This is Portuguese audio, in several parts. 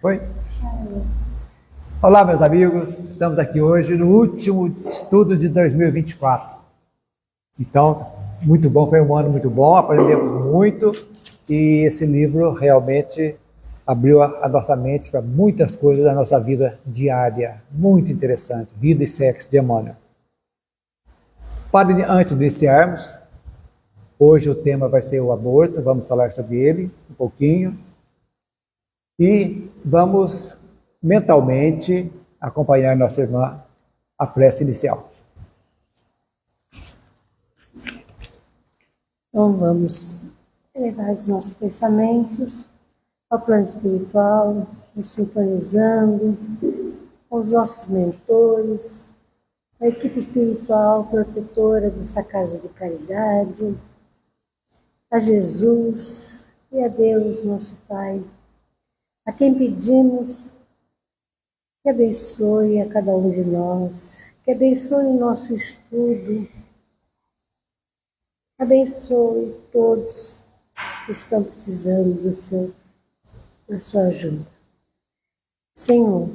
Foi? Olá, meus amigos. Estamos aqui hoje no último estudo de 2024. Então, muito bom, foi um ano muito bom, aprendemos muito e esse livro realmente abriu a nossa mente para muitas coisas da nossa vida diária. Muito interessante. Vida e Sexo, de Emmanuel. Antes de iniciarmos, hoje o tema vai ser o aborto, vamos falar sobre ele um pouquinho. E vamos mentalmente acompanhar nossa irmã a prece inicial. Então vamos elevar os nossos pensamentos ao plano espiritual, nos sintonizando com os nossos mentores, a equipe espiritual protetora dessa casa de caridade, a Jesus e a Deus, nosso Pai, a quem pedimos que abençoe a cada um de nós, que abençoe o nosso estudo, abençoe todos que estão precisando da sua ajuda. Senhor,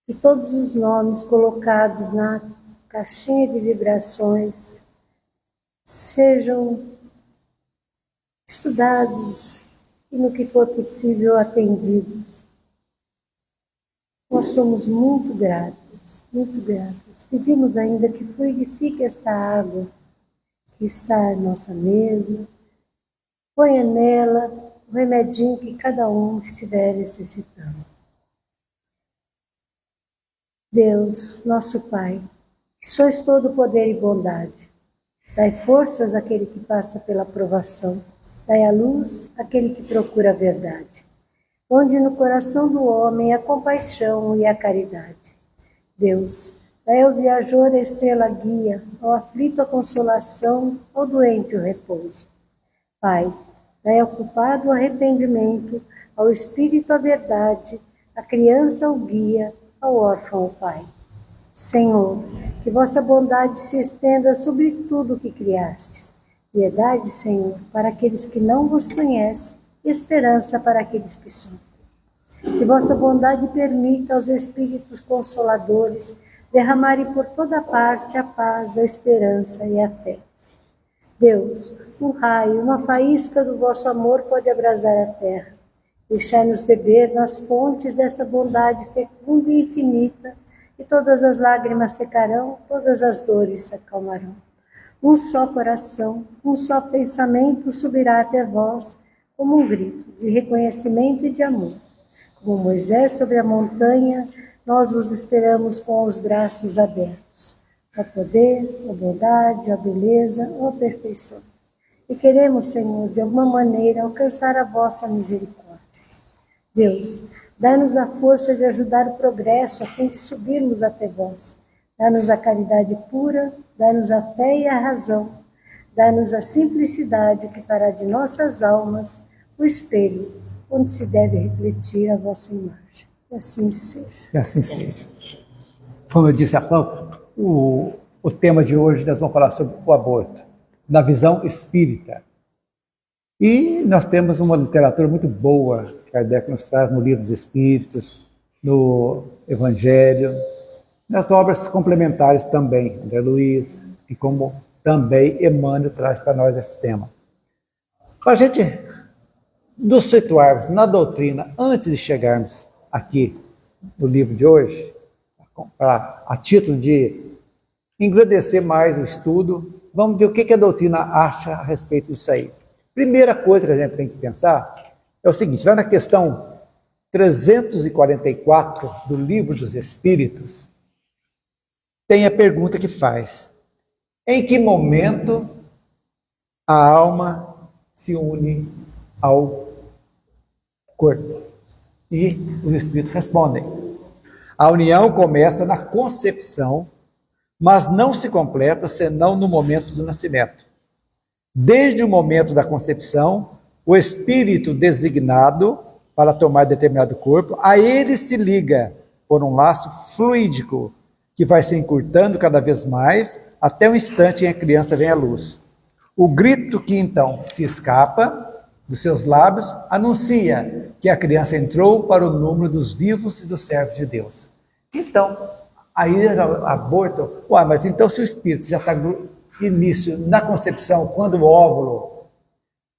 que todos os nomes colocados na caixinha de vibrações sejam estudados e, no que for possível, atendidos. Nós somos muito gratos, muito gratos. Pedimos ainda que fluidifique esta água que está à nossa mesa, ponha nela o remedinho que cada um estiver necessitando. Deus, nosso Pai, que sois todo poder e bondade, dai forças àquele que passa pela provação, dai a luz àquele que procura a verdade. Onde no coração do homem a compaixão e a caridade. Deus, dai ao viajor a estrela guia, ao aflito a consolação, ao doente o repouso. Pai, dai ao culpado o arrependimento, ao espírito a verdade, à criança o guia, ao órfão o Pai. Senhor, que vossa bondade se estenda sobre tudo o que criastes. Piedade, Senhor, para aqueles que não vos conhecem, e esperança para aqueles que sofrem. Que vossa bondade permita aos Espíritos Consoladores derramarem por toda parte a paz, a esperança e a fé. Deus, um raio, uma faísca do vosso amor pode abrasar a terra. Deixai-nos beber nas fontes dessa bondade fecunda e infinita, e todas as lágrimas secarão, todas as dores se acalmarão. Um só coração, um só pensamento subirá até vós, como um grito de reconhecimento e de amor. Como Moisés sobre a montanha, nós vos esperamos com os braços abertos. Ó poder, ó bondade, ó beleza, ó perfeição. E queremos, Senhor, de alguma maneira alcançar a vossa misericórdia. Deus, dá-nos a força de ajudar o progresso a fim de subirmos até vós. Dá-nos a caridade pura, dá-nos a fé e a razão. Dá-nos a simplicidade que fará de nossas almas o espelho onde se deve refletir a vossa imagem. Que assim seja. Que assim seja. Como eu disse há pouco, o tema de hoje nós vamos falar sobre o aborto, na visão espírita. E nós temos uma literatura muito boa que Kardec nos traz no Livro dos Espíritos, no Evangelho, nas obras complementares também, André Luiz, e como também Emmanuel traz para nós esse tema. Para a gente nos situarmos na doutrina antes de chegarmos aqui no livro de hoje, a título de engrandecer mais o estudo, vamos ver o que a doutrina acha a respeito disso aí. Primeira coisa que a gente tem que pensar é o seguinte, lá na questão 344 do Livro dos Espíritos, tem a pergunta que faz: em que momento a alma se une ao corpo? E os Espíritos respondem: a união começa na concepção, mas não se completa senão no momento do nascimento. Desde o momento da concepção, o espírito designado para tomar determinado corpo, a ele se liga por um laço fluídico que vai se encurtando cada vez mais até o instante em que a criança vem à luz. O grito que então se escapa dos seus lábios anuncia que a criança entrou para o número dos vivos e dos servos de Deus. Então, aí aborto, mas então se o espírito já está no início, na concepção, quando o óvulo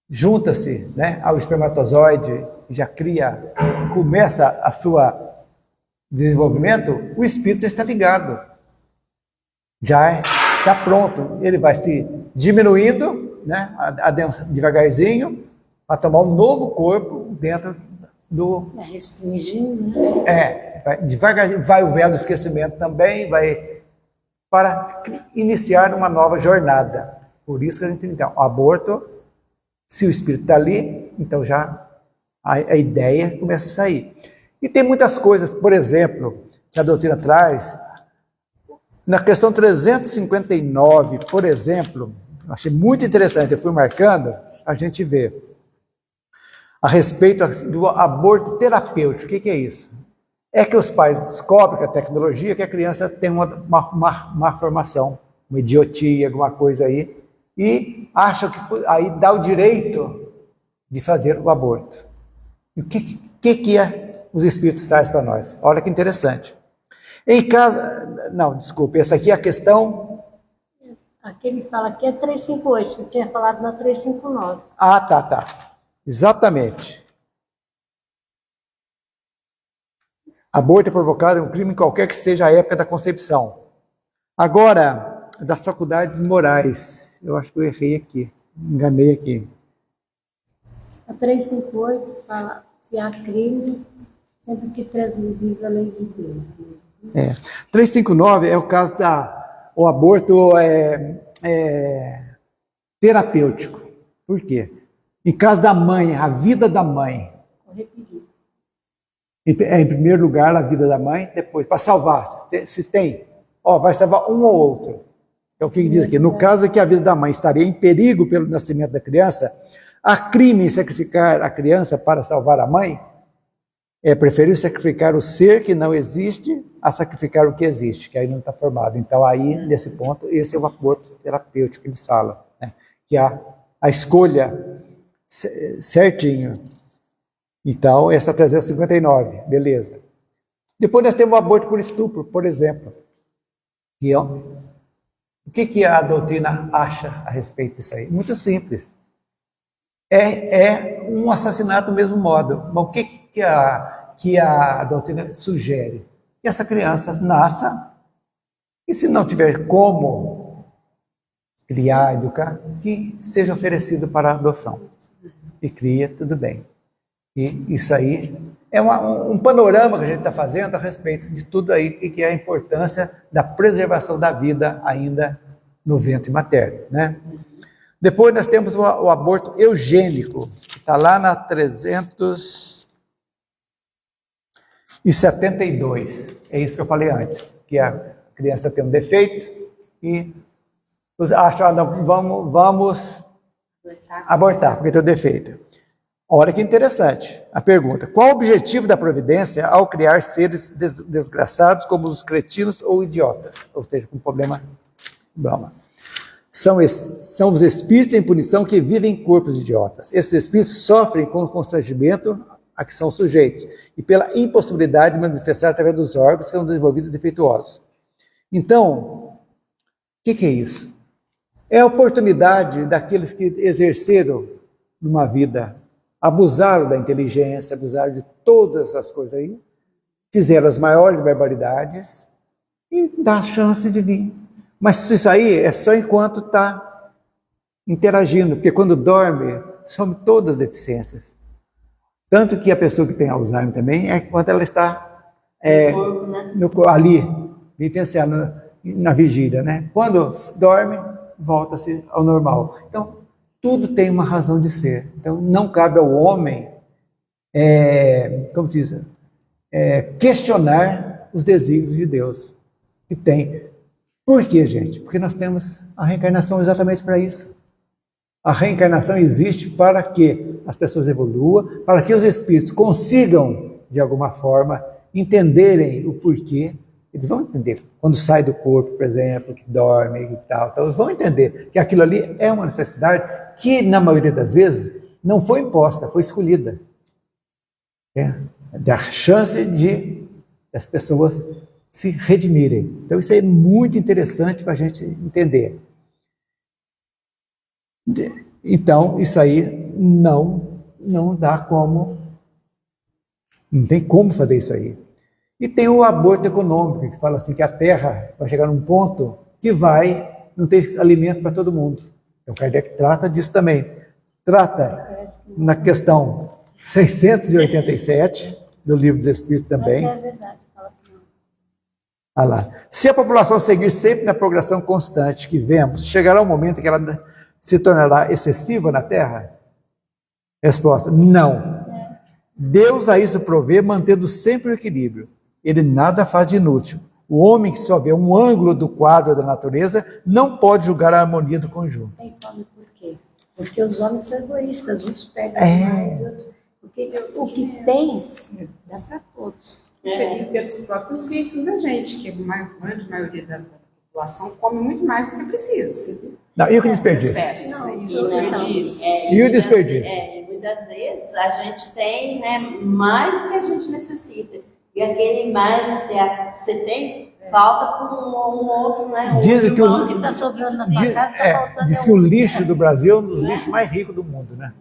junta-se, né, ao espermatozoide, já cria, começa a sua desenvolvimento, o espírito já está ligado, já está pronto, ele vai se diminuindo, né, devagarzinho, para tomar um novo corpo dentro do... Restringindo, né? Devagarzinho, vai o véu do esquecimento também, vai para iniciar uma nova jornada. Por isso que a gente tem, então, o aborto, se o espírito está ali, então já a ideia começa a sair. E tem muitas coisas, por exemplo, que a doutrina traz, na questão 359, por exemplo, achei muito interessante, eu fui marcando, a gente vê a respeito do aborto terapêutico. O que é isso? É que os pais descobrem com a tecnologia que a criança tem uma formação, uma idiotia, alguma coisa aí, e acham que aí dá o direito de fazer o aborto. E o que os espíritos trazem para nós? Olha que interessante. Em caso... Não, desculpe, essa aqui é a questão... Aqui ele fala que é 358, você tinha falado na 359. Ah, tá. Exatamente. Aborto é provocado em um crime qualquer que seja a época da concepção. Agora, das faculdades morais. Eu acho que eu errei aqui, enganei aqui. A 358 fala se há crime, sempre que transgride a lei de Deus. 359 é o caso o aborto terapêutico. Por quê? Em caso da mãe, a vida da mãe. Vou repetir. Em primeiro lugar, a vida da mãe, depois, para salvar, se tem, vai salvar um ou outro. Então, o que diz aqui? No caso que a vida da mãe estaria em perigo pelo nascimento da criança, há crime em sacrificar a criança para salvar a mãe? É preferível sacrificar o ser que não existe a sacrificar o que existe, que aí não está formado. Então, aí, nesse ponto, esse é o aborto terapêutico que eles falam, né? Que a escolha certinho. Então, essa 359, beleza. Depois nós temos o aborto por estupro, por exemplo. O que a doutrina acha a respeito disso aí? Muito simples. É um assassinato do mesmo modo. Mas o que a doutrina sugere? Que essa criança nasça e, se não tiver como criar, educar, que seja oferecido para adoção. E cria, tudo bem. E isso aí é um panorama que a gente está fazendo a respeito de tudo aí, que é a importância da preservação da vida ainda no ventre materno, né? Depois nós temos o aborto eugênico, que está lá na 372. É isso que eu falei antes, que a criança tem um defeito e acham, vamos abortar, porque tem um defeito. Olha que interessante a pergunta. Qual o objetivo da providência ao criar seres desgraçados como os cretinos ou idiotas? Ou seja, com problema. São os espíritos em punição que vivem em corpos de idiotas. Esses espíritos sofrem com o constrangimento a que são sujeitos e pela impossibilidade de manifestar através dos órgãos que são desenvolvidos defeituosos. Então, o que é isso? É a oportunidade daqueles que exerceram numa vida, abusaram da inteligência, abusaram de todas essas coisas aí, fizeram as maiores barbaridades e dá a chance de vir. Mas isso aí é só enquanto está interagindo, porque quando dorme, some todas as deficiências. Tanto que a pessoa que tem Alzheimer também é quando ela está ali, vivenciando na vigília, né? Quando dorme, volta-se ao normal. Então, tudo tem uma razão de ser. Então, não cabe ao homem, questionar os desígnios de Deus que tem. Por quê, gente? Porque nós temos a reencarnação exatamente para isso. A reencarnação existe para que as pessoas evoluam, para que os espíritos consigam, de alguma forma, entenderem o porquê. Eles vão entender. Quando sai do corpo, por exemplo, que dorme e tal, então eles vão entender que aquilo ali é uma necessidade que, na maioria das vezes, não foi imposta, foi escolhida. Da chance de as pessoas se redimirem. Então isso é muito interessante para a gente entender. Então isso aí não dá como, não tem como fazer isso aí. E tem o aborto econômico, que fala assim que a Terra vai chegar num ponto que não ter alimento para todo mundo. Então Kardec trata disso também. Trata na questão 687 do Livro dos Espíritos também. Mas é verdade. Ah lá. Se a população seguir sempre na progressão constante que vemos, chegará um momento em que ela se tornará excessiva na Terra? Resposta: não. Deus a isso provê, mantendo sempre o equilíbrio. Ele nada faz de inútil. O homem que só vê um ângulo do quadro da natureza não pode julgar a harmonia do conjunto. Tem fome por quê? Porque os homens são egoístas, uns pegam mais, outros. Porque o que tem, dá para todos. E pelos próprios vícios da gente, que a grande maioria da população come muito mais do que precisa. Não, e o desperdício? Excesso, e o desperdício. E o desperdício? Muitas vezes a gente tem, né, mais do que a gente necessita. E aquele mais que você tem, falta para um outro, né? Dizem que O que está sobrando na tua casa está faltando. diz que o lixo do Brasil é um dos lixos mais ricos do mundo, né?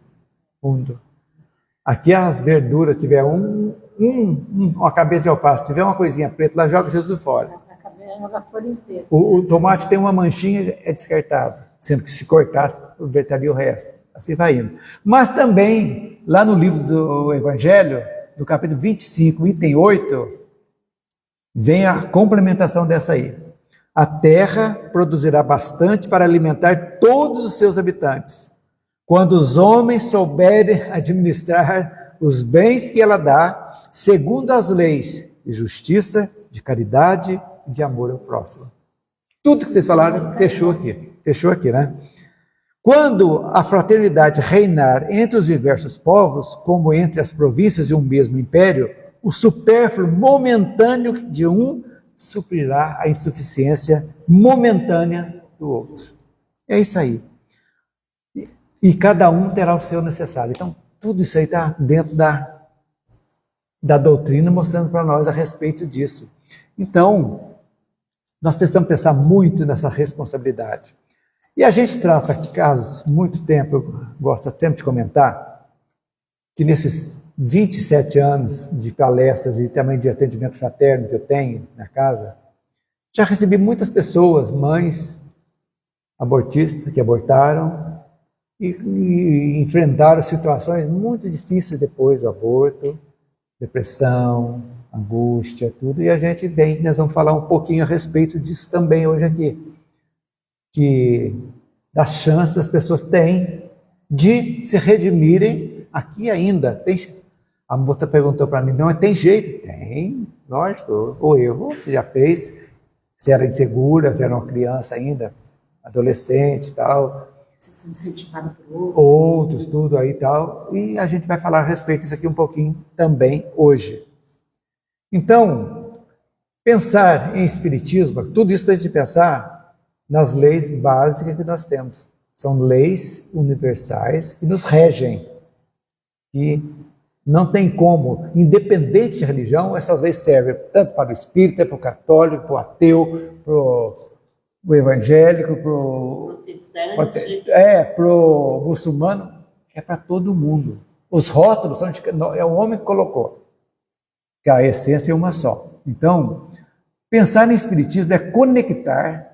Aqui as verduras, tiver uma cabeça de alface, tiver uma coisinha preta, lá joga isso tudo fora. Joga fora inteiro. O tomate tem uma manchinha, é descartado, sendo que se cortasse, vertaria o resto. Assim vai indo. Mas também, lá no livro do Evangelho, no capítulo 25, item 8, vem a complementação dessa aí. A terra produzirá bastante para alimentar todos os seus habitantes, quando os homens souberem administrar os bens que ela dá, segundo as leis de justiça, de caridade e de amor ao próximo. Tudo que vocês falaram, fechou aqui, né? Quando a fraternidade reinar entre os diversos povos, como entre as províncias de um mesmo império, o supérfluo momentâneo de um suprirá a insuficiência momentânea do outro. É isso aí. E cada um terá o seu necessário. Então, tudo isso aí está dentro da doutrina, mostrando para nós a respeito disso. Então, nós precisamos pensar muito nessa responsabilidade. E a gente trata casos, muito tempo, eu gosto sempre de comentar, que nesses 27 anos de palestras e também de atendimento fraterno que eu tenho na casa, já recebi muitas pessoas, mães abortistas que abortaram e enfrentaram situações muito difíceis depois do aborto, depressão, angústia, tudo, e a gente nós vamos falar um pouquinho a respeito disso também hoje aqui. Que das chances as pessoas têm de se redimirem aqui ainda. A moça perguntou para mim, não, tem jeito? Tem, lógico. O erro você já fez, se era insegura, se era uma criança ainda, adolescente e tal. Se foi incentivada por outros, tudo aí e tal. E a gente vai falar a respeito disso aqui um pouquinho também hoje. Então, pensar em espiritismo, tudo isso para a gente pensar nas leis básicas que nós temos. São leis universais que nos regem. E não tem como, independente de religião, essas leis servem tanto para o espírita, para o católico, para o ateu, para o evangélico, para o muçulmano, é para todo mundo. Os rótulos são é o homem que colocou, que a essência é uma só. Então, pensar no espiritismo é conectar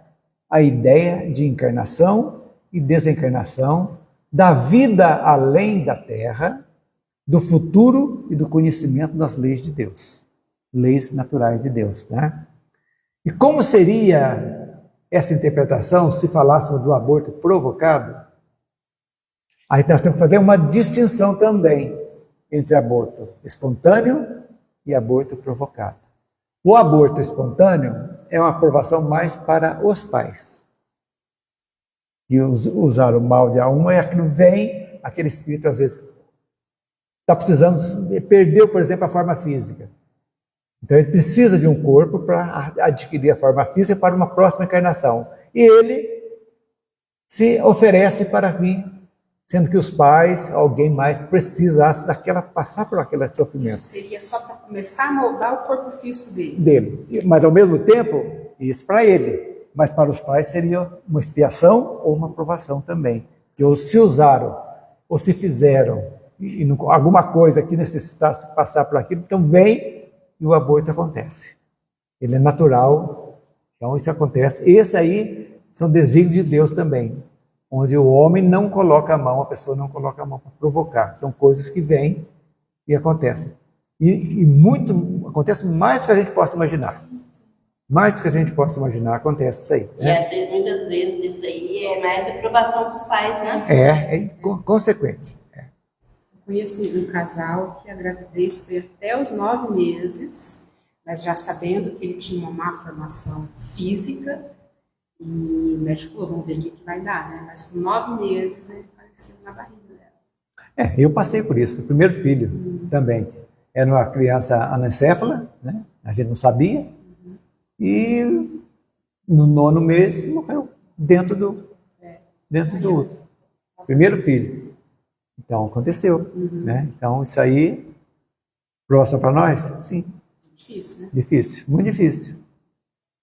a ideia de encarnação e desencarnação, da vida além da Terra, do futuro e do conhecimento das leis de Deus, leis naturais de Deus, né? E como seria essa interpretação se falássemos do aborto provocado? Aí nós temos que fazer uma distinção também entre aborto espontâneo e aborto provocado. O aborto espontâneo é uma aprovação mais para os pais. E usar o mal de uma é aquilo vem, aquele espírito às vezes está precisando, perdeu, por exemplo, a forma física. Então ele precisa de um corpo para adquirir a forma física para uma próxima encarnação. E ele se oferece para vir sendo que os pais, alguém mais, precisasse passar por aquele sofrimento Isso seria só para começar a moldar o corpo físico dele. dele. Mas, ao mesmo tempo, isso para ele. Mas para os pais seria uma expiação ou uma provação também. Que ou se usaram, ou se fizeram, alguma coisa que necessitasse passar por aquilo, então vem e o aborto acontece. Ele é natural, então isso acontece. Esse aí são desígnios de Deus também, onde o homem não coloca a mão, a pessoa não coloca a mão para provocar. São coisas que vêm e acontecem. E muito, acontece mais do que a gente possa imaginar. Mais do que a gente possa imaginar, acontece isso aí. Né? E muitas vezes isso aí é mais aprovação dos pais, né? É consequente. Eu conheço um casal que a gravidez foi até os 9 meses, mas já sabendo que ele tinha uma má formação física, e o médico falou, vamos ver o que vai dar, né? Mas com 9 meses ele faleceu na barriga dela. Eu passei por isso. O primeiro filho também. Era uma criança anencéfala, né? A gente não sabia. E no 9º mês morreu dentro do útero. Primeiro filho. Então aconteceu. Né? Então isso aí, próximo para nós? Sim. Difícil, né? Difícil, muito difícil.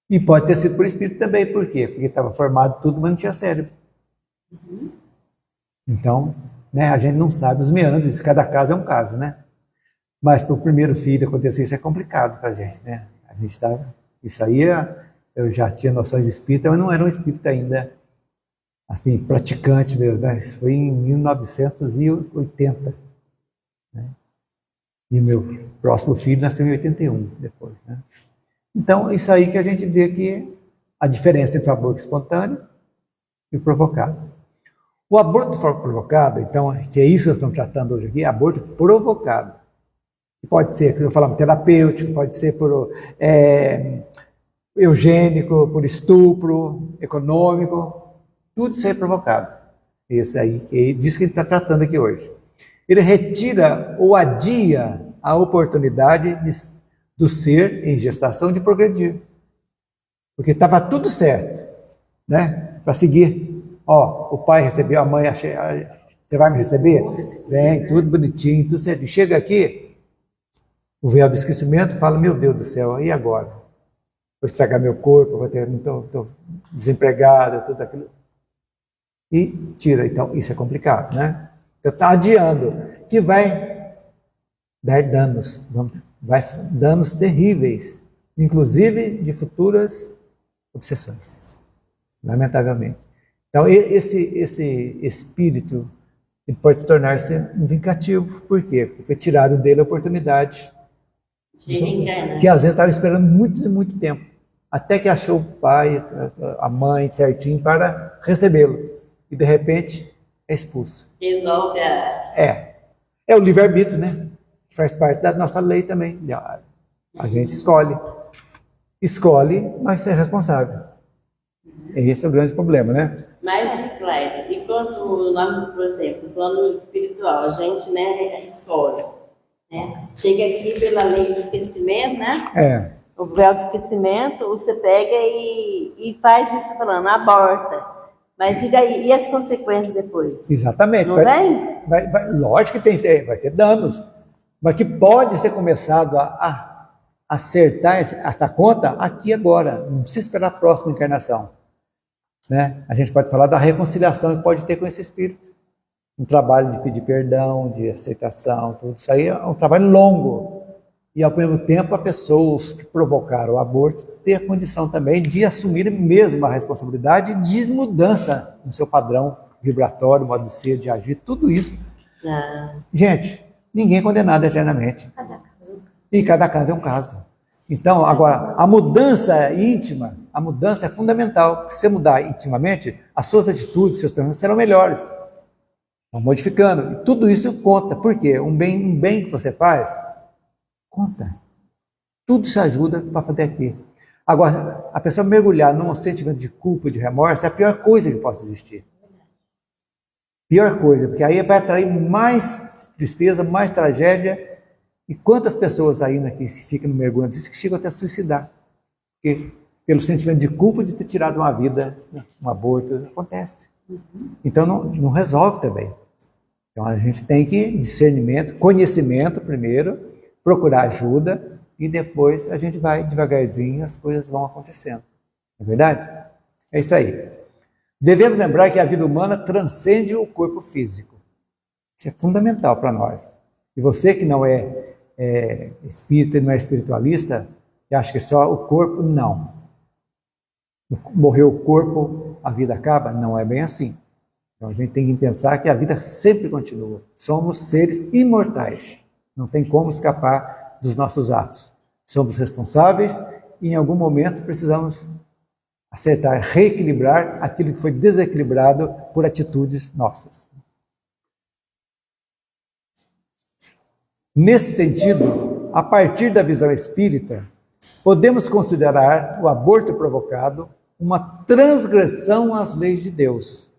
E pode ter sido por espírito também. Por quê? Porque estava formado tudo, mas não tinha cérebro. Então, né, a gente não sabe os meandros, cada caso é um caso, né? Mas para o primeiro filho acontecer isso é complicado para a gente, né? A gente estava... Isso aí, eu já tinha noções de espírita, mas não era um espírita ainda, assim, praticante mesmo, né? Isso foi em 1980. Né? E meu próximo filho nasceu em 81, depois, né? Então, isso aí que a gente vê que a diferença entre o aborto espontâneo e o provocado. O aborto provocado, então, que é isso que nós estamos tratando hoje aqui, aborto provocado. Pode ser, eu falava, terapêutico, pode ser por eugênico, por estupro, econômico, tudo isso é provocado. Esse aí, que é disso que a gente está tratando aqui hoje. Ele retira ou adia a oportunidade do ser em gestação de progredir. Porque estava tudo certo, né? Para seguir. Ó, o pai recebeu, a mãe, você vai me receber? Vem, tudo bonitinho, tudo certo. Chega aqui, o véu do esquecimento fala, meu Deus do céu, e agora? Vou estragar meu corpo, estou desempregado, tudo aquilo. E tira, então, isso é complicado, né? Então está adiando, que vai dar danos, danos terríveis, inclusive de futuras obsessões, lamentavelmente. Então esse espírito ele pode tornar-se um vingativo, por quê? Porque foi tirado dele a oportunidade que às vezes estava esperando muito, muito tempo, até que achou o pai, a mãe certinho para recebê-lo, e de repente é expulso. Resolve É o livre-arbítrio, né? Que faz parte da nossa lei também. A gente escolhe, mas é responsável. Esse é o grande problema, né? Mas, Cléber, e quando nós, por exemplo, no plano espiritual, a gente, né, escolhe, né? Chega aqui pela lei do esquecimento, né? O véu do esquecimento, você pega e faz isso falando, aborta. Mas e daí? E as consequências depois? Exatamente. Não vem? Lógico que vai ter danos, mas que pode ser começado a acertar essa conta aqui agora. Não precisa esperar a próxima encarnação. Né? A gente pode falar da reconciliação que pode ter com esse espírito. Um trabalho de pedir perdão, de aceitação, tudo isso aí é um trabalho longo. E, ao mesmo tempo, as pessoas que provocaram o aborto ter a condição também de assumir mesmo a responsabilidade de mudança no seu padrão vibratório, modo de ser, de agir, tudo isso. Gente, ninguém é condenado eternamente. E cada caso é um caso. Então, agora, a mudança íntima, a mudança é fundamental. Porque se você mudar intimamente, as suas atitudes, seus pensamentos serão melhores. Estão modificando. E tudo isso conta. Por quê? Um bem que você faz, conta. Tudo se ajuda para fazer aqui. Agora, a pessoa mergulhar num sentimento de culpa, de remorso, é a pior coisa que possa existir. Pior coisa, porque aí vai atrair mais tristeza, mais tragédia. E quantas pessoas ainda que ficam no mergulho disso que chegam até a suicidar? Porque, pelo sentimento de culpa de ter tirado uma vida, um aborto, acontece. Então não resolve também. Então a gente tem que discernimento, conhecimento primeiro, procurar ajuda e depois a gente vai devagarzinho, as coisas vão acontecendo. Não é verdade? É isso aí. Devemos lembrar que a vida humana transcende o corpo físico. Isso é fundamental para nós. E você que não é espírita e não é espiritualista, que acha que só o corpo, não. Morreu o corpo, a vida acaba? Não é bem assim. Então a gente tem que pensar que a vida sempre continua. Somos seres imortais. Não tem como escapar dos nossos atos. Somos responsáveis e em algum momento precisamos acertar, reequilibrar aquilo que foi desequilibrado por atitudes nossas. Nesse sentido, a partir da visão espírita, podemos considerar o aborto provocado uma transgressão às leis de Deus,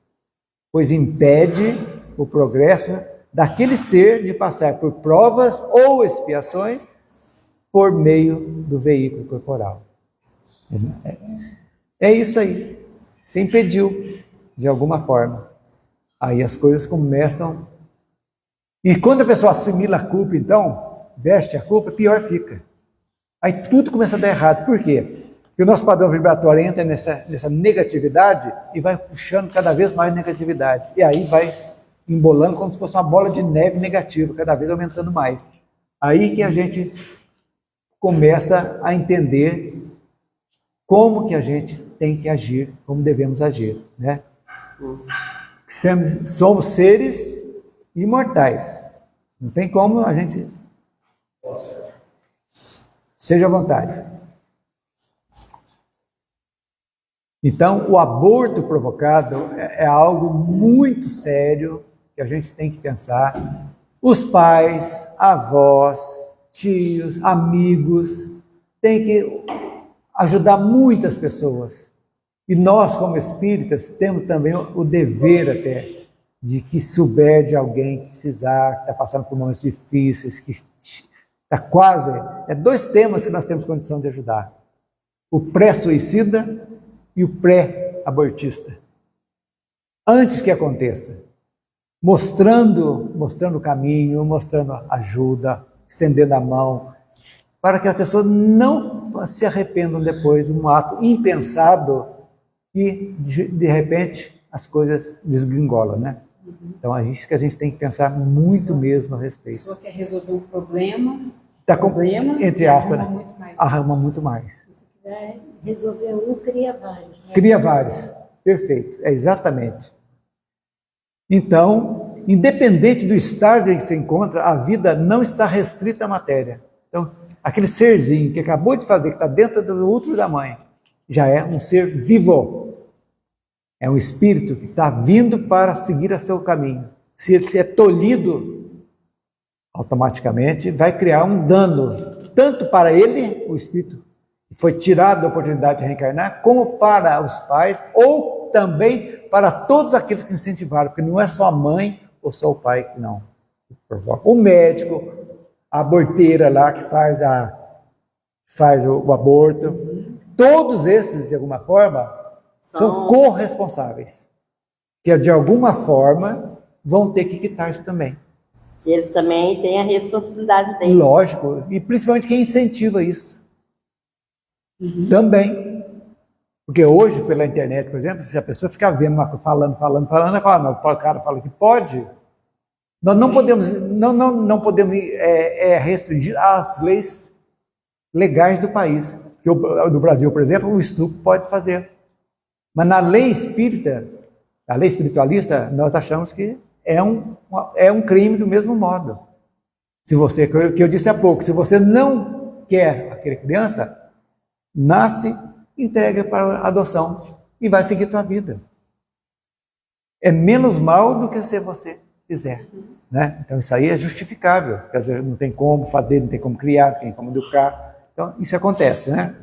pois impede o progresso daquele ser de passar por provas ou expiações por meio do veículo corporal. É isso aí. Você impediu, de alguma forma. Aí as coisas começam... E quando a pessoa assimila a culpa, então, veste a culpa, pior fica. Aí tudo começa a dar errado. Por quê? Porque o nosso padrão vibratório entra nessa negatividade e vai puxando cada vez mais negatividade. E aí vai embolando como se fosse uma bola de neve negativa, cada vez aumentando mais. Aí que a gente começa a entender como que a gente tem que agir, como devemos agir, né? Somos seres imortais. Não tem como a gente... Seja à vontade. Então, o aborto provocado é algo muito sério que a gente tem que pensar. Os pais, avós, tios, amigos, têm que ajudar muitas pessoas. E nós, como espíritas, temos também o dever até de que souber de alguém que precisar, que está passando por momentos difíceis, que está quase... dois temas que nós temos condição de ajudar. O pré-suicida e o pré-abortista. Antes que aconteça. Mostrando o caminho, mostrando ajuda, estendendo a mão, para que as pessoas não se arrependam depois de um ato impensado que, de repente, as coisas desgringolam, né? Então, é isso que a gente tem que pensar muito mesmo a respeito. A pessoa quer resolver um problema, entre aspas, arruma muito mais. Mais. Se quiser resolver um, cria vários. Cria vários. Perfeito. É exatamente. Então, independente do estágio em que se encontra, a vida não está restrita à matéria. Então, aquele serzinho que acabou de fazer, que está dentro do útero da mãe, já é um ser vivo. É um espírito que está vindo para seguir a seu caminho. Se ele é tolhido, automaticamente vai criar um dano, tanto para ele, o espírito que foi tirado da oportunidade de reencarnar, como para os pais, ou também para todos aqueles que incentivaram, porque não é só a mãe ou só o pai que não provoca. O médico, a aborteira lá que faz o aborto, todos esses, de alguma forma, são corresponsáveis, que de alguma forma vão ter que quitar isso também. E eles também têm a responsabilidade deles. Lógico, e principalmente quem incentiva isso. Também. Porque hoje, pela internet, por exemplo, se a pessoa ficar vendo, falando, ela fala, não, o cara fala que pode, nós não podemos, não podemos restringir as leis legais do país. Porque no Brasil, por exemplo, o estupro pode fazer. Mas na lei espírita, a lei espiritualista, nós achamos que é um crime do mesmo modo. Se você, que eu disse há pouco, se você não quer aquela criança, nasce, entrega para adoção e vai seguir tua vida. É menos mal do que se você quiser, né? Então isso aí é justificável, quer dizer, não tem como fazer, não tem como criar, não tem como educar. Então isso acontece, né?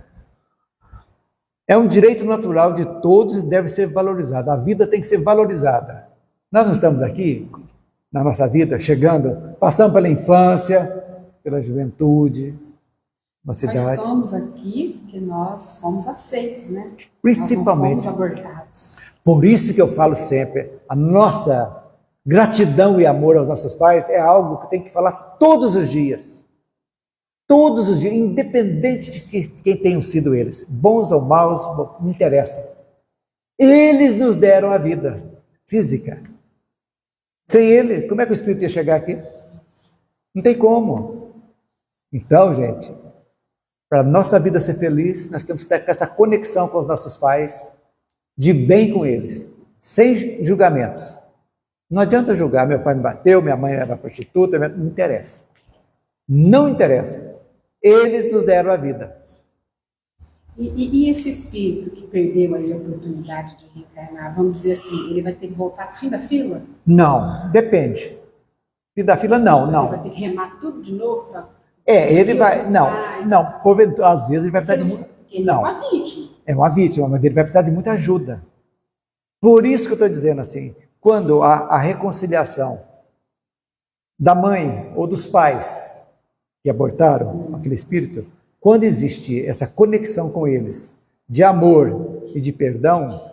É um direito natural de todos e deve ser valorizado. A vida tem que ser valorizada. Nós não estamos aqui, na nossa vida, chegando, passando pela infância, pela juventude, uma cidade. Nós estamos aqui porque nós fomos aceitos, né? Principalmente. Nós não fomos abortados. Por isso que eu falo sempre, a nossa Gratidão e amor aos nossos pais é algo que tem que falar todos os dias. Todos os dias, independente de quem tenham sido eles, bons ou maus, não interessa. Eles nos deram a vida física. Sem ele, como é que o Espírito ia chegar aqui? Não tem como. Então, gente, para a nossa vida ser feliz, nós temos que ter essa conexão com os nossos pais, de bem com eles, sem julgamentos. Não adianta julgar, meu pai me bateu, minha mãe era prostituta, não interessa. Não interessa. Eles nos deram a vida. E esse espírito que perdeu aí a oportunidade de reencarnar, vamos dizer assim, ele vai ter que voltar para o fim da fila? Não, depende. Fim da fila, não, Você não. vai ter que remar tudo de novo para... Ele vai, não, porventura, às vezes ele vai precisar de muito... Ele Não, é uma vítima. é uma vítima, mas ele vai precisar de muita ajuda. Por isso que eu estou dizendo assim, quando a reconciliação da mãe ou dos pais que abortaram aquele espírito, quando existe essa conexão com eles, de amor e de perdão,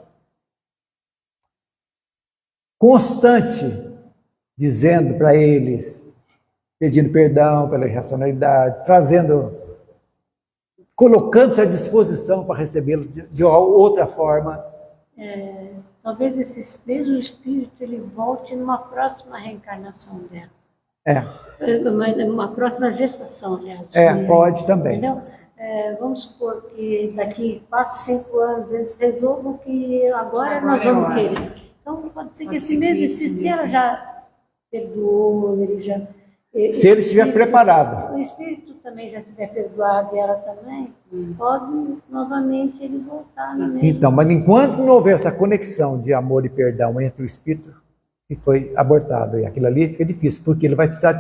constante, dizendo para eles, pedindo perdão pela irracionalidade, colocando-se à disposição para recebê-los de outra forma. Talvez esse mesmo espírito ele volte numa próxima reencarnação dela. Uma próxima gestação, aliás. Pode também. Entendeu? Vamos supor que daqui 4, 5 anos eles resolvam que agora nós vamos querer. Então pode ser que esse mesmo espírito, se ela já perdoou, ele já... Se ele estiver preparado. O espírito também já estiver perdoado e ela também, pode novamente ele voltar na mesma. Então, mas enquanto não houver essa conexão de amor e perdão entre o espírito que foi abortado e aquilo ali, fica difícil, porque ele vai precisar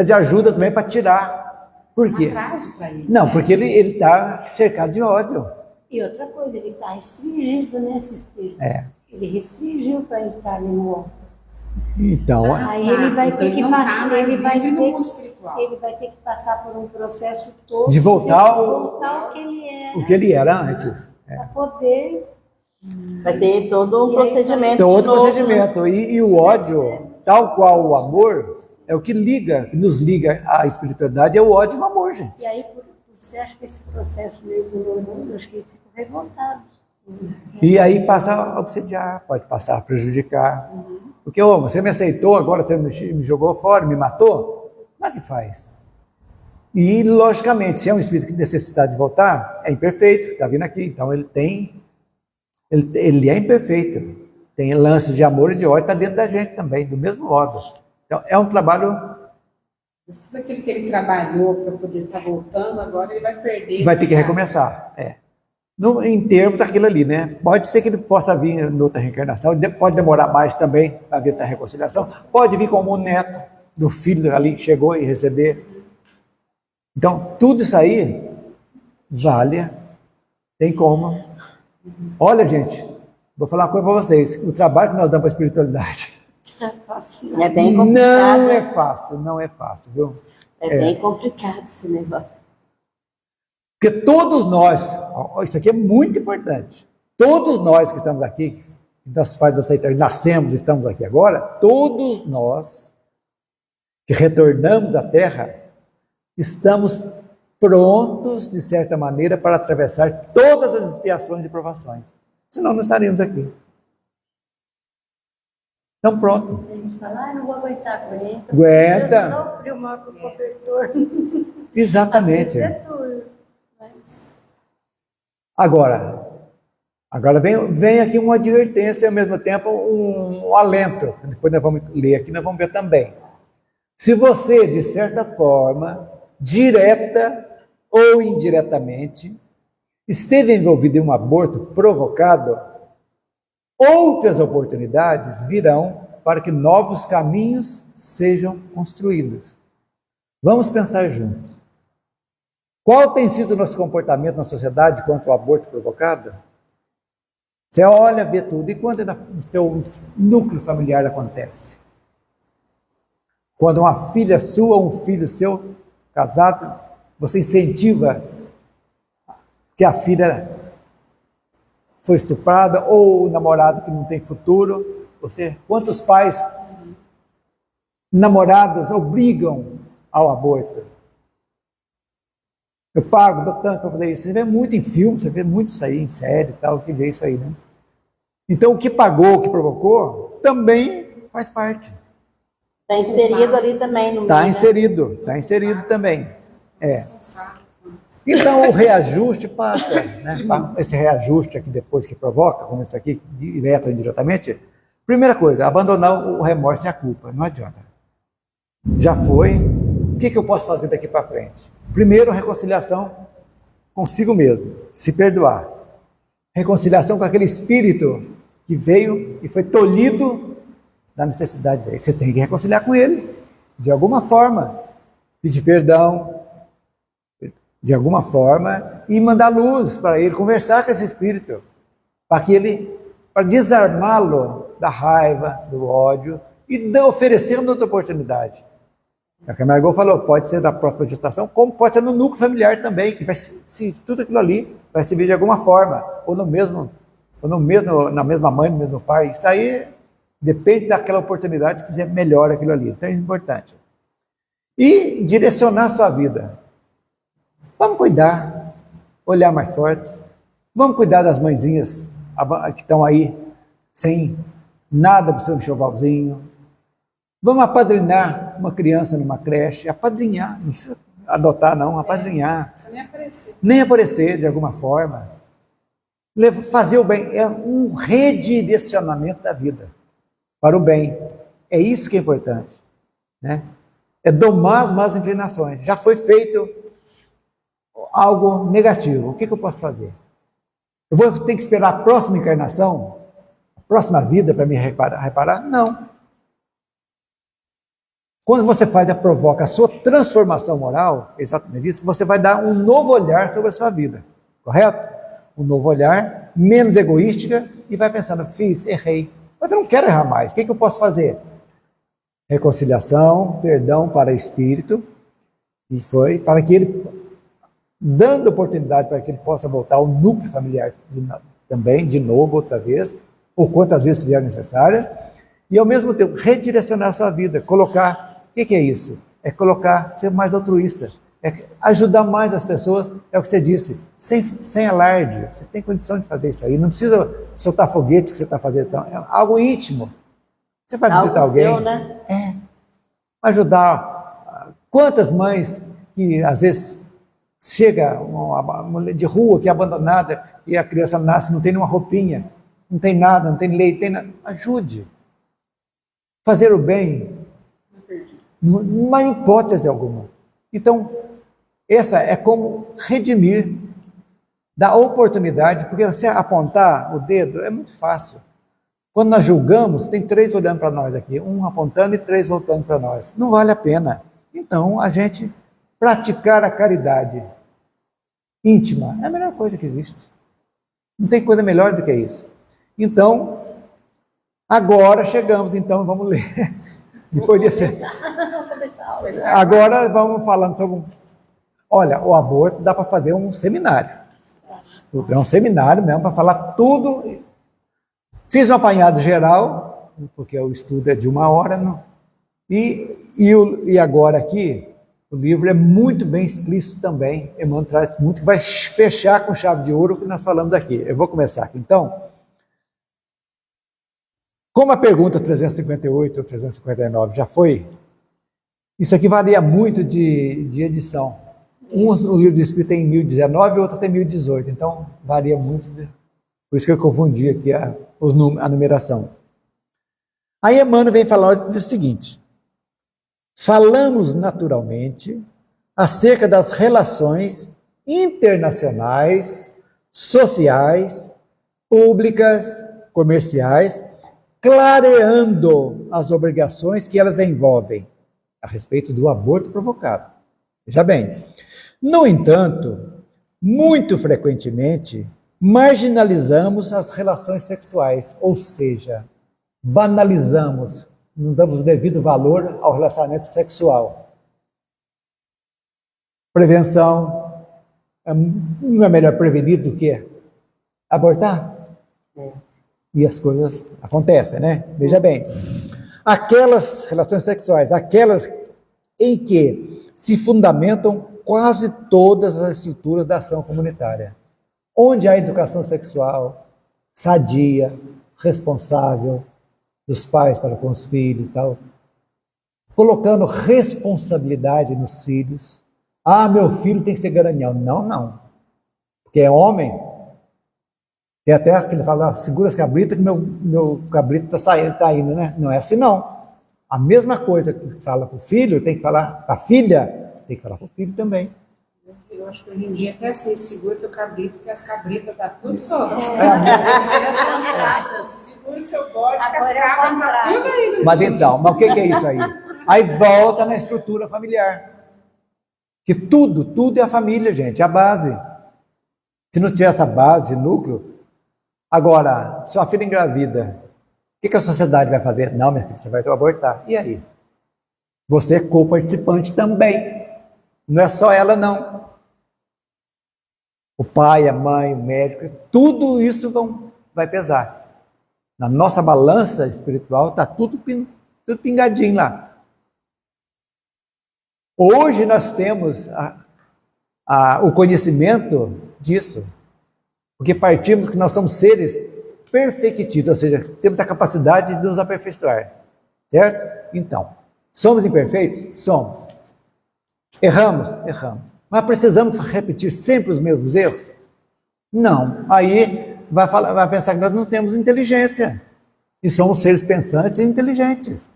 de ajuda também para tirar. Por quê? Não, porque ele está cercado de ódio. E outra coisa, ele está restringido nesse espírito. Ele restringiu para entrar ali no ódio. Então, aí ele vai ter que passar, ele vai ter que passar por um processo todo de voltar o que ele era, antes. Para poder. Vai ter todo um procedimento. E o ódio, tal qual o amor, é o que nos liga à espiritualidade, é o ódio e o amor, gente. E aí, você acha que esse processo meio doloroso, acho que eles ficam revoltados. E aí passa a obsediar, pode passar a prejudicar. Porque, você me aceitou, agora você me jogou fora, me matou? Como é que faz? E, logicamente, se é um espírito que necessita de voltar, é imperfeito, está vindo aqui. Então, ele é imperfeito. Tem lances de amor e de ódio, está dentro da gente também, do mesmo modo. Então, é um trabalho... Mas tudo aquilo que ele trabalhou para poder estar voltando, agora ele vai perder. Vai ter que recomeçar, em termos daquilo ali, né? Pode ser que ele possa vir em outra reencarnação, pode demorar mais também para vir essa reconciliação, pode vir como um neto do filho ali que chegou e receber. Então, tudo isso aí vale, tem como. Olha, gente, vou falar uma coisa para vocês, o trabalho que nós damos para a espiritualidade é bem complicado. Não é fácil, viu? É bem complicado esse negócio. Porque todos nós, isso aqui é muito importante, todos nós que estamos aqui, que nossos pais nascemos e estamos aqui agora, todos nós que retornamos à Terra, estamos prontos, de certa maneira, para atravessar todas as expiações e provações. Senão não estaríamos aqui. Então pronto. A gente fala, não vou aguentar, aguenta. Aguenta. Eu sofri o maior cobertor. Exatamente. Agora vem aqui uma advertência e ao mesmo tempo um alento. Depois nós vamos ler aqui, nós vamos ver também. Se você, de certa forma, direta ou indiretamente, esteve envolvido em um aborto provocado, outras oportunidades virão para que novos caminhos sejam construídos. Vamos pensar juntos. Qual tem sido o nosso comportamento na sociedade quanto ao aborto provocado? Você olha, vê tudo. E quando no teu núcleo familiar acontece? Quando uma filha sua, um filho seu, casado, você incentiva que a filha foi estuprada ou o namorado que não tem futuro. Quantos pais namorados obrigam ao aborto. Eu pago, dou tanto para fazer isso. Você vê muito em filmes, você vê muito isso aí, em séries e tal, que vê isso aí, né? Então, o que pagou, o que provocou, também faz parte. Está inserido ali também no meio. Está inserido também. Então, o reajuste passa, né? Esse reajuste aqui depois que provoca, como isso aqui, direto ou indiretamente, primeira coisa, abandonar o remorso e a culpa, não adianta. Já foi, o que eu posso fazer daqui para frente? Primeiro, reconciliação consigo mesmo, se perdoar. Reconciliação com aquele espírito que veio e foi tolhido da necessidade dele. Você tem que reconciliar com ele, de alguma forma, pedir perdão, de alguma forma, e mandar luz para ele, conversar com esse espírito, para desarmá-lo da raiva, do ódio, e oferecendo outra oportunidade. É o que a Margot falou, pode ser da próxima gestação, como pode ser no núcleo familiar também, que vai se tudo aquilo ali vai servir de alguma forma, ou na mesma mãe, no mesmo pai. Isso aí depende daquela oportunidade de fazer melhor aquilo ali. Então é importante. E direcionar a sua vida. Vamos cuidar, olhar mais fortes. Vamos cuidar das mãezinhas que estão aí sem nada do seu enxovalzinho. Vamos apadrinhar uma criança numa creche, apadrinhar, não precisa adotar não, apadrinhar. Não precisa nem aparecer. Nem aparecer de alguma forma. Fazer o bem, é um redirecionamento da vida para o bem. É isso que é importante, né? É domar as más inclinações. Já foi feito algo negativo, o que eu posso fazer? Eu vou ter que esperar a próxima encarnação, a próxima vida para me reparar? Não. Quando você provoca a sua transformação moral, exatamente isso, você vai dar um novo olhar sobre a sua vida, correto? Um novo olhar, menos egoística, e vai pensando, errei, mas eu não quero errar mais, o que eu posso fazer? Reconciliação, perdão para o espírito, e foi para que ele, dando oportunidade para que ele possa voltar ao núcleo familiar também, de novo, outra vez, ou quantas vezes vier necessária, e ao mesmo tempo redirecionar a sua vida, colocar, o que é isso? É ser mais altruísta, é ajudar mais as pessoas, é o que você disse, sem alarde, você tem condição de fazer isso aí, não precisa soltar foguete que você está fazendo, então, é algo íntimo. Você vai visitar alguém, seu, né? Ajudar. Quantas mães que às vezes chega uma mulher de rua que é abandonada e a criança nasce, não tem nenhuma roupinha, não tem nada, não tem leite, ajude. Fazer o bem, não há hipótese alguma. Então, essa é como redimir, dar oportunidade, porque você apontar o dedo é muito fácil. Quando nós julgamos, tem 3 olhando para nós aqui, 1 apontando e 3 voltando para nós. Não vale a pena. Então, a gente praticar a caridade íntima é a melhor coisa que existe. Não tem coisa melhor do que isso. Então, agora chegamos, então vamos ler. Depois desse... Agora vamos falando sobre... Olha, o aborto dá para fazer um seminário. É um seminário mesmo para falar tudo. Fiz um apanhado geral, porque o estudo é de 1 hora, não? E agora aqui, o livro é muito bem explícito também, Emmanuel traz muito, que vai fechar com chave de ouro o que nós falamos aqui. Eu vou começar aqui, então. Como a pergunta 358 ou 359 já foi, isso aqui varia muito de edição. O livro do Espírito tem 1019 e o outro tem 1018, então varia muito, por isso que eu confundi aqui a numeração. Aí Emmanuel vem falar o seguinte: falamos naturalmente acerca das relações internacionais, sociais, públicas, comerciais, clareando as obrigações que elas envolvem a respeito do aborto provocado. Veja bem, no entanto, muito frequentemente, marginalizamos as relações sexuais, ou seja, banalizamos, não damos o devido valor ao relacionamento sexual. Prevenção, não é melhor prevenir do que abortar? E as coisas acontecem, né? Veja bem, aquelas relações sexuais, aquelas em que se fundamentam quase todas as estruturas da ação comunitária, onde há educação sexual sadia, responsável dos pais para com os filhos, tal, colocando responsabilidade nos filhos. Ah, meu filho tem que ser garanhão. Não, não. Porque é homem. Tem até aquele que fala, segura as cabritas que meu cabrito está indo, né? Não é assim, não. A mesma coisa que fala para o filho, tem que falar para a filha, tem que falar para o filho também. Eu acho que hoje em dia até assim, segura teu cabrito, que as cabritas tá tudo soltas. Segura o seu bode, que as cabras tá tudo aí. Mas então, mas o que é isso aí? Aí volta na estrutura familiar. Que tudo é a família, gente, é a base. Se não tiver essa base, núcleo, agora, sua filha engravida, o que a sociedade vai fazer? Não, minha filha, você vai abortar. E aí? Você é co-participante também. Não é só ela, não. O pai, a mãe, o médico, tudo isso vai pesar. Na nossa balança espiritual está tudo pingadinho lá. Hoje nós temos o conhecimento disso, porque partimos que nós somos seres perfectíveis, ou seja, temos a capacidade de nos aperfeiçoar, certo? Então, somos imperfeitos? Somos. Erramos? Erramos. Mas precisamos repetir sempre os mesmos erros? Não. Aí vai pensar que nós não temos inteligência, e somos seres pensantes e inteligentes.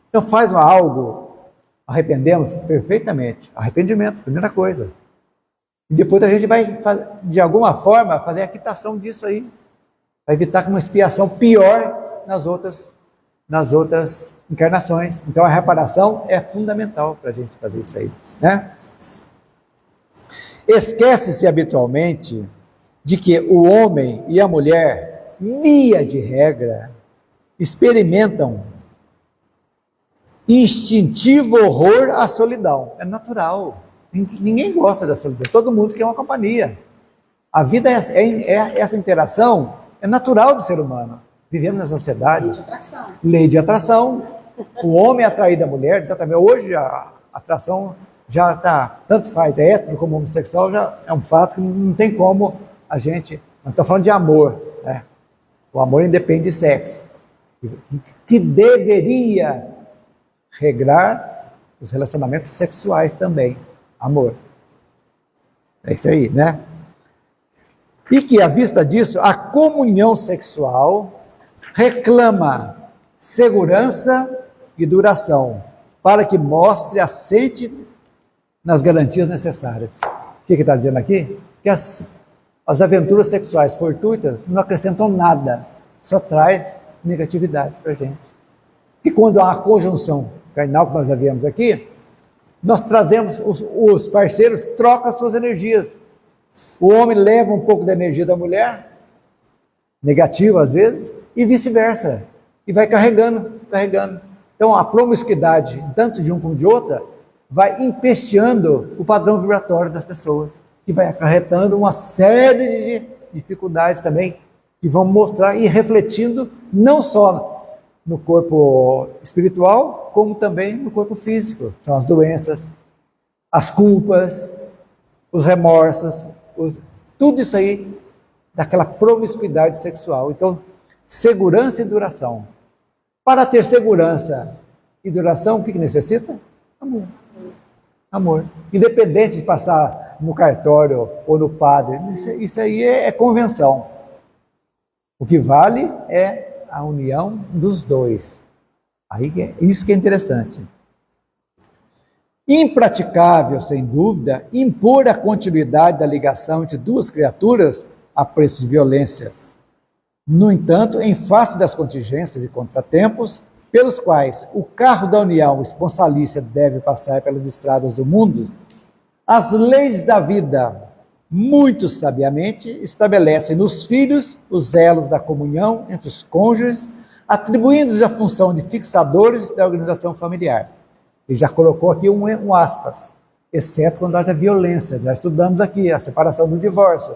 Então faz algo, arrependemos perfeitamente. Arrependimento, primeira coisa. E depois a gente vai, de alguma forma, fazer a quitação disso aí. Vai evitar que uma expiação pior nas outras encarnações. Então a reparação é fundamental para a gente fazer isso aí, né? Esquece-se habitualmente de que o homem e a mulher, via de regra, experimentam instintivo horror à solidão. É natural. Ninguém gosta da solidão. Todo mundo quer uma companhia. A vida essa interação é natural do ser humano. Vivemos na sociedade. Lei de atração. Lei de atração. O homem é atraído à mulher, exatamente. Hoje a atração já está, tanto faz, é hétero como homossexual, já é um fato que não tem como a gente... Não estou falando de amor, né? O amor independe de sexo. Que deveria regrar os relacionamentos sexuais também. Amor. É isso aí, né? E que, à vista disso, a comunhão sexual reclama segurança e duração, para que mostre assente nas garantias necessárias. O que está dizendo aqui? Que as aventuras sexuais fortuitas não acrescentam nada, só traz negatividade para a gente. E quando há a conjunção carnal, que nós já vimos aqui, nós trazemos, os parceiros trocam as suas energias. O homem leva um pouco da energia da mulher, negativa às vezes, e vice-versa. E vai carregando. Então a promiscuidade, tanto de um como de outra, vai empesteando o padrão vibratório das pessoas, que vai acarretando uma série de dificuldades também, que vão mostrar e refletindo não só no corpo espiritual, como também no corpo físico. São as doenças, as culpas, os remorsos, tudo isso aí daquela promiscuidade sexual. Então, segurança e duração. Para ter segurança e duração, o que necessita? Amor. Amor. Independente de passar no cartório ou no padre, isso aí é convenção. O que vale é a união dos dois. Aí isso que é interessante. Impraticável, sem dúvida, impor a continuidade da ligação entre duas criaturas a preço de violências. No entanto, em face das contingências e contratempos pelos quais o carro da união esponsalícia deve passar pelas estradas do mundo, as leis da vida, muito sabiamente, estabelecem nos filhos os elos da comunhão entre os cônjuges, atribuindo-lhes a função de fixadores da organização familiar. Ele já colocou aqui um aspas, exceto quando há violência. Já estudamos aqui a separação do divórcio.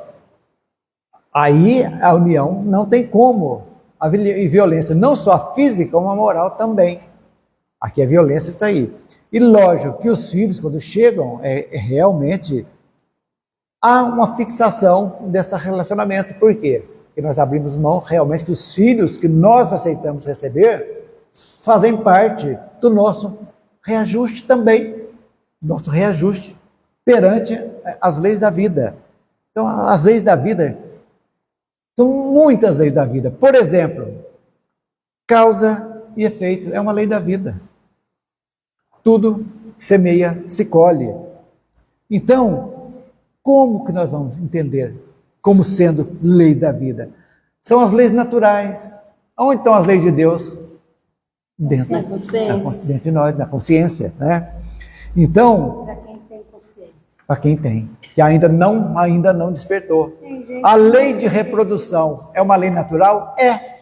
Aí a união não tem como e violência, não só física, como a moral também. Aqui a violência está aí. E lógico que os filhos, quando chegam, realmente há uma fixação desse relacionamento. Por quê? Porque nós abrimos mão realmente que os filhos que nós aceitamos receber fazem parte do nosso reajuste também, nosso reajuste perante as leis da vida. Então, as leis da vida, são muitas leis da vida. Por exemplo, causa e efeito é uma lei da vida. Tudo que semeia, se colhe. Então, como que nós vamos entender como sendo lei da vida? São as leis naturais. Onde estão as leis de Deus? Dentro de nós, na consciência, né? Então, Para quem tem consciência. para quem tem, que ainda não despertou. A lei de reprodução é uma lei natural? É.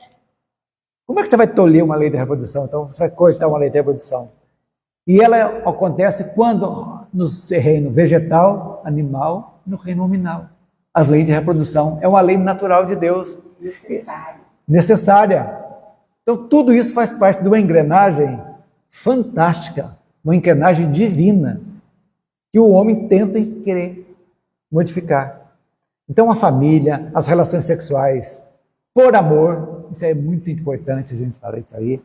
Como é que você vai tolher uma lei de reprodução? Então, você vai cortar uma lei de reprodução. E ela acontece quando no reino vegetal, animal, no reino nominal. As leis de reprodução é uma lei natural de Deus. Necessária. Então, tudo isso faz parte de uma engrenagem fantástica, uma engrenagem divina, que o homem tenta querer modificar. Então, a família, as relações sexuais, por amor, isso é muito importante a gente falar isso aí.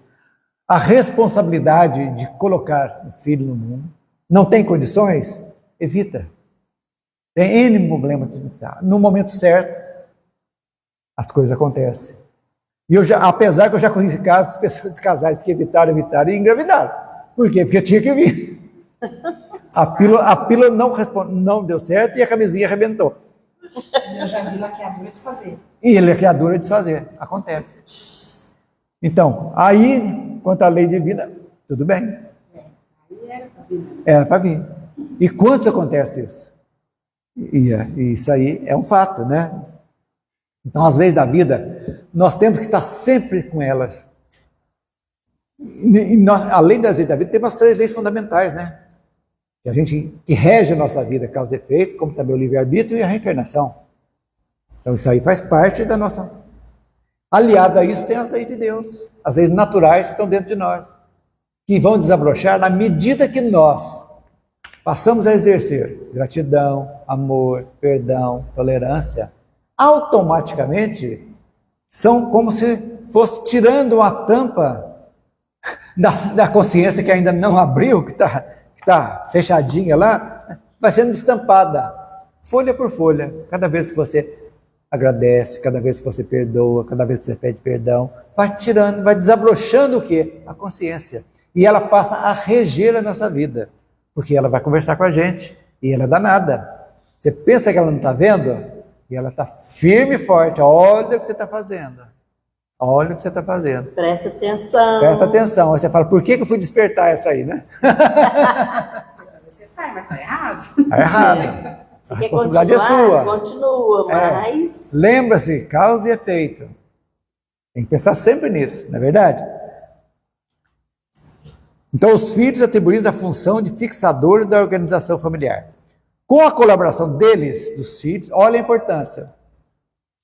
A responsabilidade de colocar o filho no mundo. Não tem condições? Evita. Tem N problemas de evitar. No momento certo, as coisas acontecem. E apesar que eu já conheci casos, pessoas de casais que evitaram e engravidaram. Por quê? Porque tinha que vir. A pílula não deu certo e a camisinha arrebentou. Eu já vi laqueadura desfazer. E laqueadura desfazer. Acontece. Então, aí, quanto à lei divina, tudo bem. Aí era para vir. Era para vir. E quantos acontece isso? E isso aí é um fato, né? Então, as leis da vida, nós temos que estar sempre com elas. Além das leis da vida, temos as 3 leis fundamentais, né? Que rege a nossa vida, causa e efeito, como também o livre-arbítrio e a reencarnação. Então, isso aí faz parte da nossa... Aliado a isso, tem as leis de Deus, as leis naturais que estão dentro de nós, que vão desabrochar na medida que nós passamos a exercer gratidão, amor, perdão, tolerância. Automaticamente, são como se fosse tirando uma tampa da consciência que ainda não abriu, que está fechadinha lá, vai sendo estampada, folha por folha. Cada vez que você agradece, cada vez que você perdoa, cada vez que você pede perdão, vai tirando, vai desabrochando o quê? A consciência. E ela passa a reger a nossa vida, porque ela vai conversar com a gente, e ela é danada. Você pensa que ela não está vendo? E ela está firme e forte. Olha o que você está fazendo. Olha o que você está fazendo. Presta atenção. Presta atenção. Aí você fala, por que eu fui despertar essa aí, né? Você faz, mas está errado. Está errado. Você A quer responsabilidade é sua. Continua, mas... Lembra-se, causa e efeito. Tem que pensar sempre nisso, não é verdade? Então, os filhos atribuídos a função de fixadores da organização familiar. Com a colaboração deles, dos filhos, olha a importância.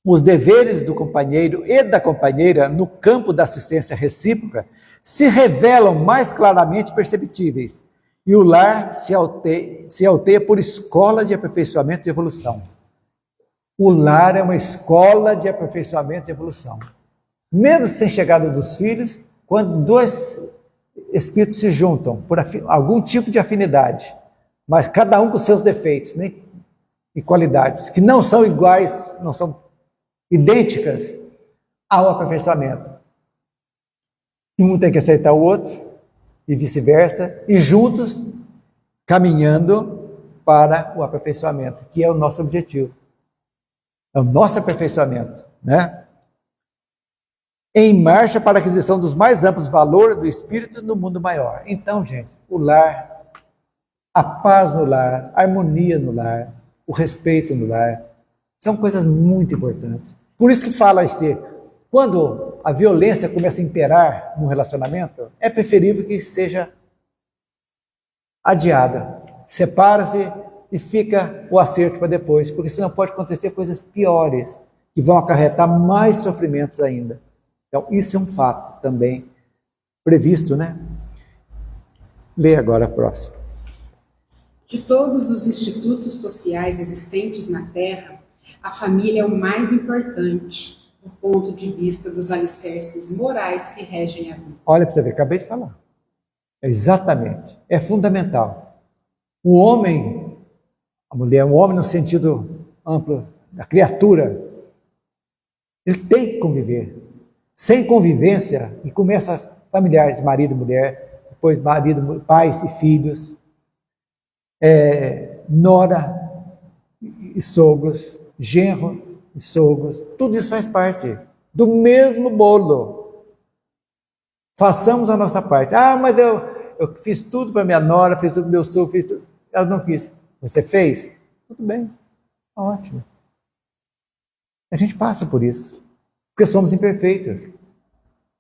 Os deveres do companheiro e da companheira no campo da assistência recíproca se revelam mais claramente perceptíveis e o lar se alteia por escola de aperfeiçoamento e evolução. O lar é uma escola de aperfeiçoamento e evolução. Mesmo sem chegada dos filhos, quando 2 espíritos se juntam por algum tipo de afinidade, mas cada um com seus defeitos, né, e qualidades, que não são iguais, não são idênticas ao aperfeiçoamento. Um tem que aceitar o outro, e vice-versa, e juntos caminhando para o aperfeiçoamento, que é o nosso objetivo. É o nosso aperfeiçoamento, né? Em marcha para a aquisição dos mais amplos valores do espírito no mundo maior. Então, gente, o lar, a paz no lar, a harmonia no lar, o respeito no lar, são coisas muito importantes. Por isso que fala assim, quando a violência começa a imperar no relacionamento, é preferível que seja adiada. Separa-se e fica o acerto para depois, porque senão pode acontecer coisas piores, que vão acarretar mais sofrimentos ainda. Então, isso é um fato também previsto, né? Lê agora a próxima. De todos os institutos sociais existentes na Terra, a família é o mais importante do ponto de vista dos alicerces morais que regem a vida. Olha para você ver, acabei de falar. Exatamente. É fundamental. O homem, a mulher, o homem no sentido amplo da criatura, ele tem que conviver. Sem convivência, e começa familiares, marido e mulher, depois marido, pais e filhos, nora e sogros, genro e sogros, tudo isso faz parte do mesmo bolo. Façamos a nossa parte. Ah, mas eu fiz tudo para minha nora, fiz tudo para meu sogro, fiz tudo. Ela não quis. Você fez? Tudo bem. Ótimo. A gente passa por isso, porque somos imperfeitos.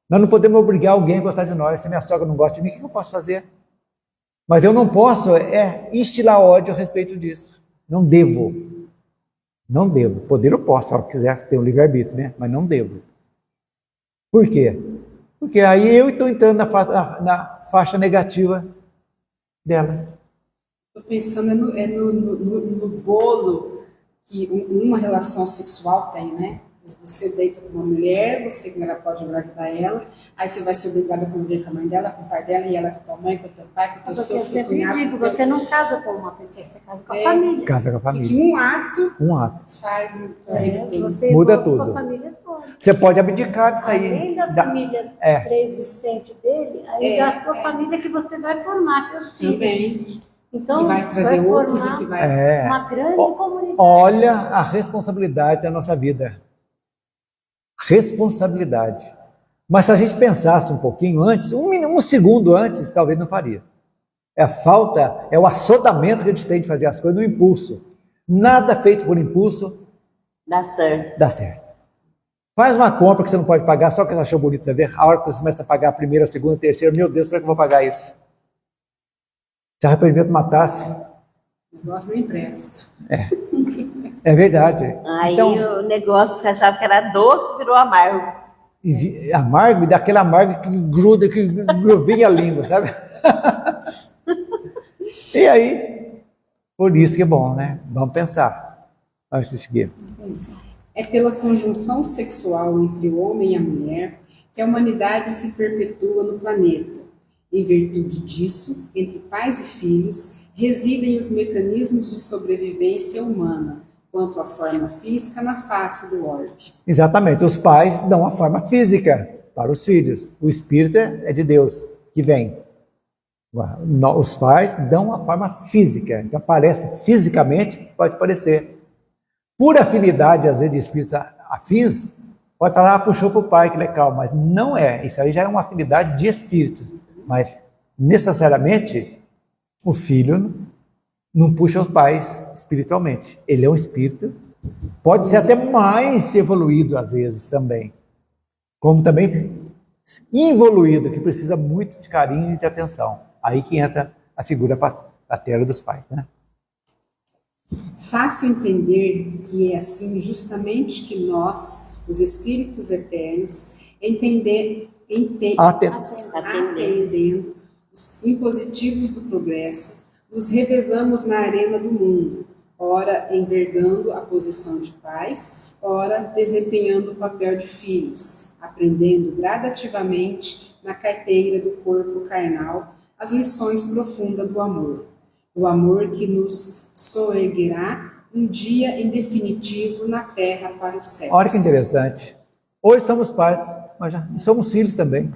Nós não podemos obrigar alguém a gostar de nós. Se minha sogra não gosta de mim, o que eu posso fazer? Mas eu não posso instilar ódio a respeito disso. Não devo. Não devo. Poder eu posso, se eu quiser ter um livre-arbítrio, né? Mas não devo. Por quê? Porque aí eu estou entrando na faixa negativa dela. Estou pensando no bolo que uma relação sexual tem, né? Você deita com uma mulher, você pode engravidar ela, aí você vai ser obrigada a conviver com a mãe dela, com o pai dela, e ela com a tua mãe, com o teu pai, com o teu sogro, com o teu cunhado. Você não casa com uma pessoa, você casa com a família. Casa com a E família. que um ato faz na tua vida toda. Você muda envolve tudo. com a família toda. Você pode abdicar disso aí. Além da família pré-existente dele, aí da tua família que você vai formar, teus filhos. Também. Então, Que vai trazer outros e que vai... uma grande comunidade. Olha a responsabilidade da nossa vida. Responsabilidade. Mas se a gente pensasse um pouquinho antes, um segundo antes, talvez não faria. É a falta, é o assodamento que a gente tem de fazer as coisas no impulso. Nada feito por impulso Dá certo. dá certo. Faz uma compra que você não pode pagar só porque você achou bonito, tá vendo? A hora que você começa a pagar a primeira, a segunda, a terceira, meu Deus, como é que eu vou pagar isso? Se arrependimento matasse. O negócio nem presta. É verdade. Aí Então, o negócio que achava que era doce virou amargo. amargo, e daquele amargo que gruda, que gruvinha a língua, sabe? E aí, por isso que é bom, né? Vamos pensar antes de seguir. É pela conjunção sexual entre o homem e a mulher que a humanidade se perpetua no planeta. Em virtude disso, entre pais e filhos, residem os mecanismos de sobrevivência humana, quanto à forma física na face do orbe. Exatamente, os pais dão a forma física para os filhos. O espírito é de Deus, que vem. Os pais dão a forma física, então aparece fisicamente, pode parecer. Por afinidade, às vezes, de espíritos afins, pode falar, puxou para o pai, que legal, mas não é. Isso aí já é uma afinidade de espíritos. Mas, necessariamente, o filho não puxa os pais espiritualmente. Ele é um espírito, pode ser até mais evoluído, às vezes, também. Como também involuído, que precisa muito de carinho e de atenção. Aí que entra a figura paterna dos pais, né? Fácil entender que é assim justamente que nós, os espíritos eternos, atendendo os impositivos do progresso, nos revezamos na arena do mundo, ora envergando a posição de pais, ora desempenhando o papel de filhos, aprendendo gradativamente na carteira do corpo carnal as lições profundas do amor que nos soerguerá um dia em definitivo na terra para os céus. Olha que interessante. Hoje somos pais, mas já somos filhos também.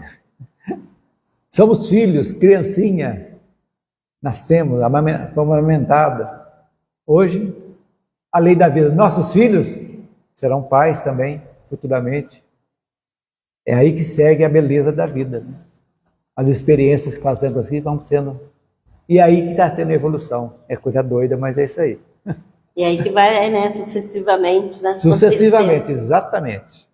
Somos filhos, criancinha. Nascemos, fomos amamentados. Hoje, a lei da vida. Nossos filhos serão pais também, futuramente. É aí que segue a beleza da vida. Né? As experiências que passamos assim vão sendo... E aí que está tendo evolução. É coisa doida, mas é isso aí. E aí que vai, né, sucessivamente. Né, sucessivamente, exatamente.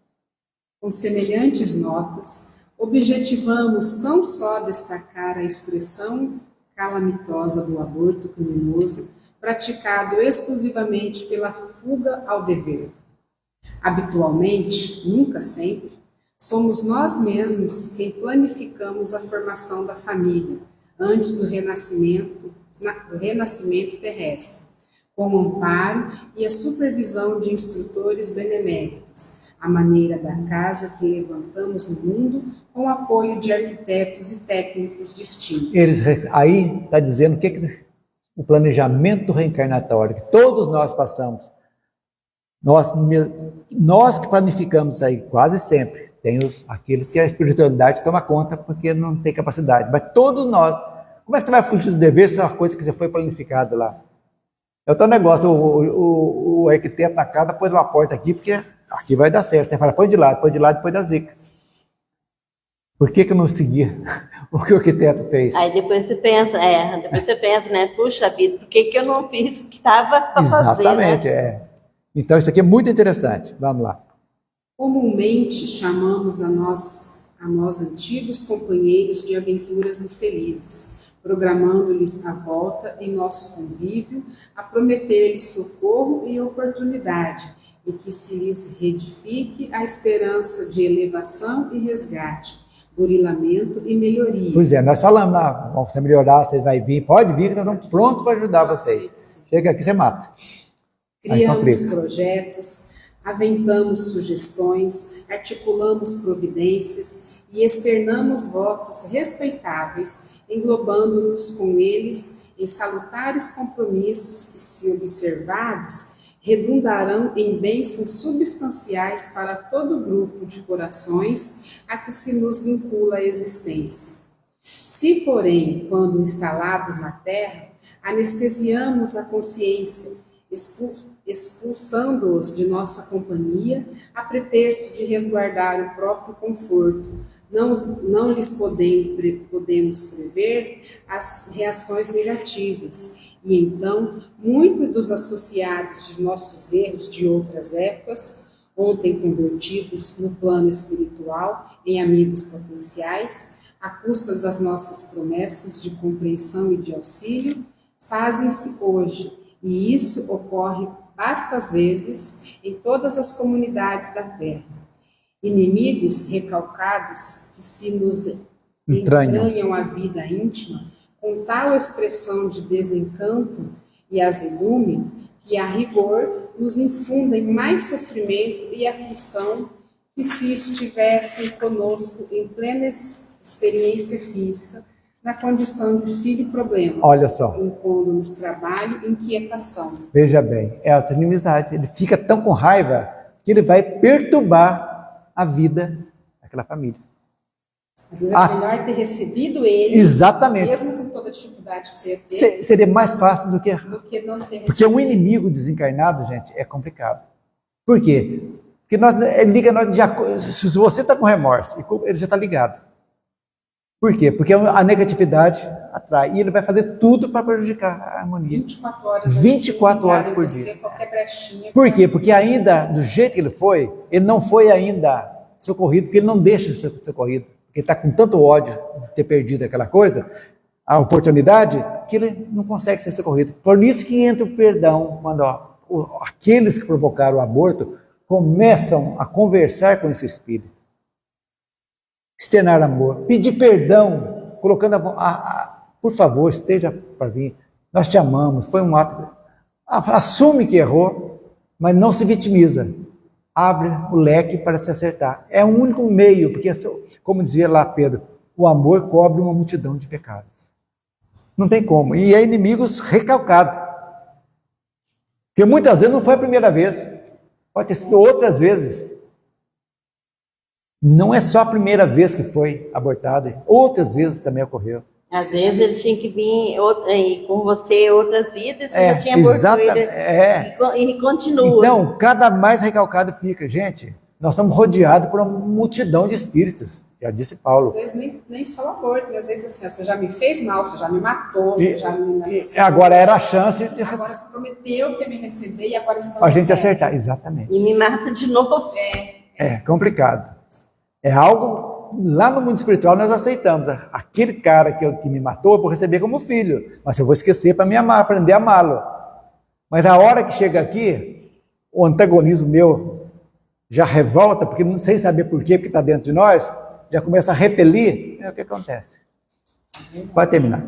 Com semelhantes notas, objetivamos não só destacar a expressão calamitosa do aborto criminoso, praticado exclusivamente pela fuga ao dever. Habitualmente, nunca sempre, Somos nós mesmos quem planificamos a formação da família antes do renascimento terrestre, com o amparo e a supervisão de instrutores beneméritos, à maneira da casa que levantamos no mundo, com o apoio de arquitetos e técnicos distintos. Aí está dizendo o planejamento reencarnatório que todos nós passamos. Nós que planificamos aí quase sempre. Tem aqueles que a espiritualidade toma conta porque não tem capacidade. Mas todos nós, como é que você vai fugir do dever se é uma coisa que já foi planificada lá? É o teu negócio, o arquiteto na casa pôs uma porta aqui, porque aqui vai dar certo. Você fala, põe de lado, depois da zica. Por que eu não segui o que o arquiteto fez? Aí depois você pensa, né? Puxa vida, por que eu não fiz o que estava para fazer? Exatamente, né? Então isso aqui é muito interessante. Vamos lá. Comumente chamamos a nós antigos companheiros de aventuras infelizes, programando-lhes a volta em nosso convívio, a prometer-lhes socorro e oportunidade, e que se lhes reedifique a esperança de elevação e resgate, burilamento e melhoria. Pois é, nós falamos lá, vamos melhorar, vocês vão vir, pode vir que nós estamos prontos para ajudar vocês. Chega aqui, você mata. Criamos projetos, aventamos sugestões, articulamos providências e externamos votos respeitáveis, englobando-nos com eles em salutares compromissos que, se observados, redundarão em bênçãos substanciais para todo o grupo de corações a que se nos vincula a existência. Se, porém, quando instalados na Terra, anestesiamos a consciência, expulsando-os de nossa companhia, a pretexto de resguardar o próprio conforto, não lhes podemos prever as reações negativas, e então, muitos dos associados de nossos erros de outras épocas, ontem convertidos no plano espiritual em amigos potenciais, à custas das nossas promessas de compreensão e de auxílio, fazem-se hoje, e isso ocorre bastas vezes em todas as comunidades da Terra. Inimigos recalcados que se nos entranham a vida íntima com tal expressão de desencanto e azedume que, a rigor, nos infundem mais sofrimento e aflição que se estivessem conosco em plena experiência física, na condição de filho-problema. Olha só. Impondo-nos trabalho e inquietação. Veja bem, é a inimizade. Ele fica tão com raiva que ele vai perturbar a vida daquela família. Às vezes é melhor ter recebido ele, exatamente, mesmo com toda a dificuldade que você ia ter. Seria mais fácil do que não ter recebido. Porque um inimigo desencarnado, gente, é complicado. Por quê? Porque ele liga nós se você está com remorso, ele já está ligado. Por quê? Porque a negatividade atrai. E ele vai fazer tudo para prejudicar a harmonia. 24 horas, 24 horas por dia. Qualquer brechinha. Por quê? Porque ainda, do jeito que ele não foi ainda socorrido, porque ele não deixa de ser socorrido. Porque ele está com tanto ódio de ter perdido aquela coisa, a oportunidade, que ele não consegue ser socorrido. Por isso que entra o perdão, quando aqueles que provocaram o aborto começam a conversar com esse espírito. Externar amor, pedir perdão, colocando por favor, esteja para vir, nós te amamos, foi um ato, assume que errou, mas não se vitimiza, abre o leque para se acertar, é o único meio, porque como dizia lá Pedro, o amor cobre uma multidão de pecados, não tem como, e é inimigos recalcado, porque muitas vezes não foi a primeira vez, pode ter sido outras vezes. Não é só a primeira vez que foi abortado, outras vezes também ocorreu. Às vezes ele tinha que vir com você outras vidas, você já tinha abortado ele, e continua. Então, cada mais recalcado fica. Gente, nós somos rodeados por uma multidão de espíritos, já disse Paulo. Às vezes nem só o aborto, às vezes assim, você já me fez mal, você já me matou, você já me assassinou. Agora era a chance de... Agora você prometeu que ia me receber e agora você não a gente acertar, exatamente. E me mata de novo. É complicado. É algo, lá no mundo espiritual nós aceitamos. Aquele cara que me matou, eu vou receber como filho. Mas eu vou esquecer para me amar, aprender a amá-lo. Mas a hora que chega aqui, o antagonismo meu já revolta, porque sem saber por quê, porque está dentro de nós, já começa a repelir, é o que acontece. Pode terminar.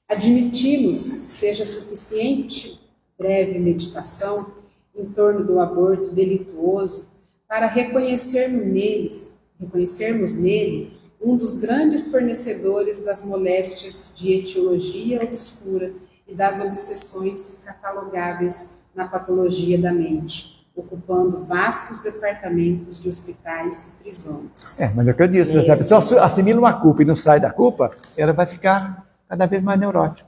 Admitimos que seja suficiente breve meditação em torno do aborto delituoso para reconhecermos nele um dos grandes fornecedores das moléstias de etiologia obscura e das obsessões catalogáveis na patologia da mente, ocupando vastos departamentos de hospitais e prisões. Mas é o que eu disse, se a pessoa assimila uma culpa e não sai da culpa, ela vai ficar cada vez mais neurótica.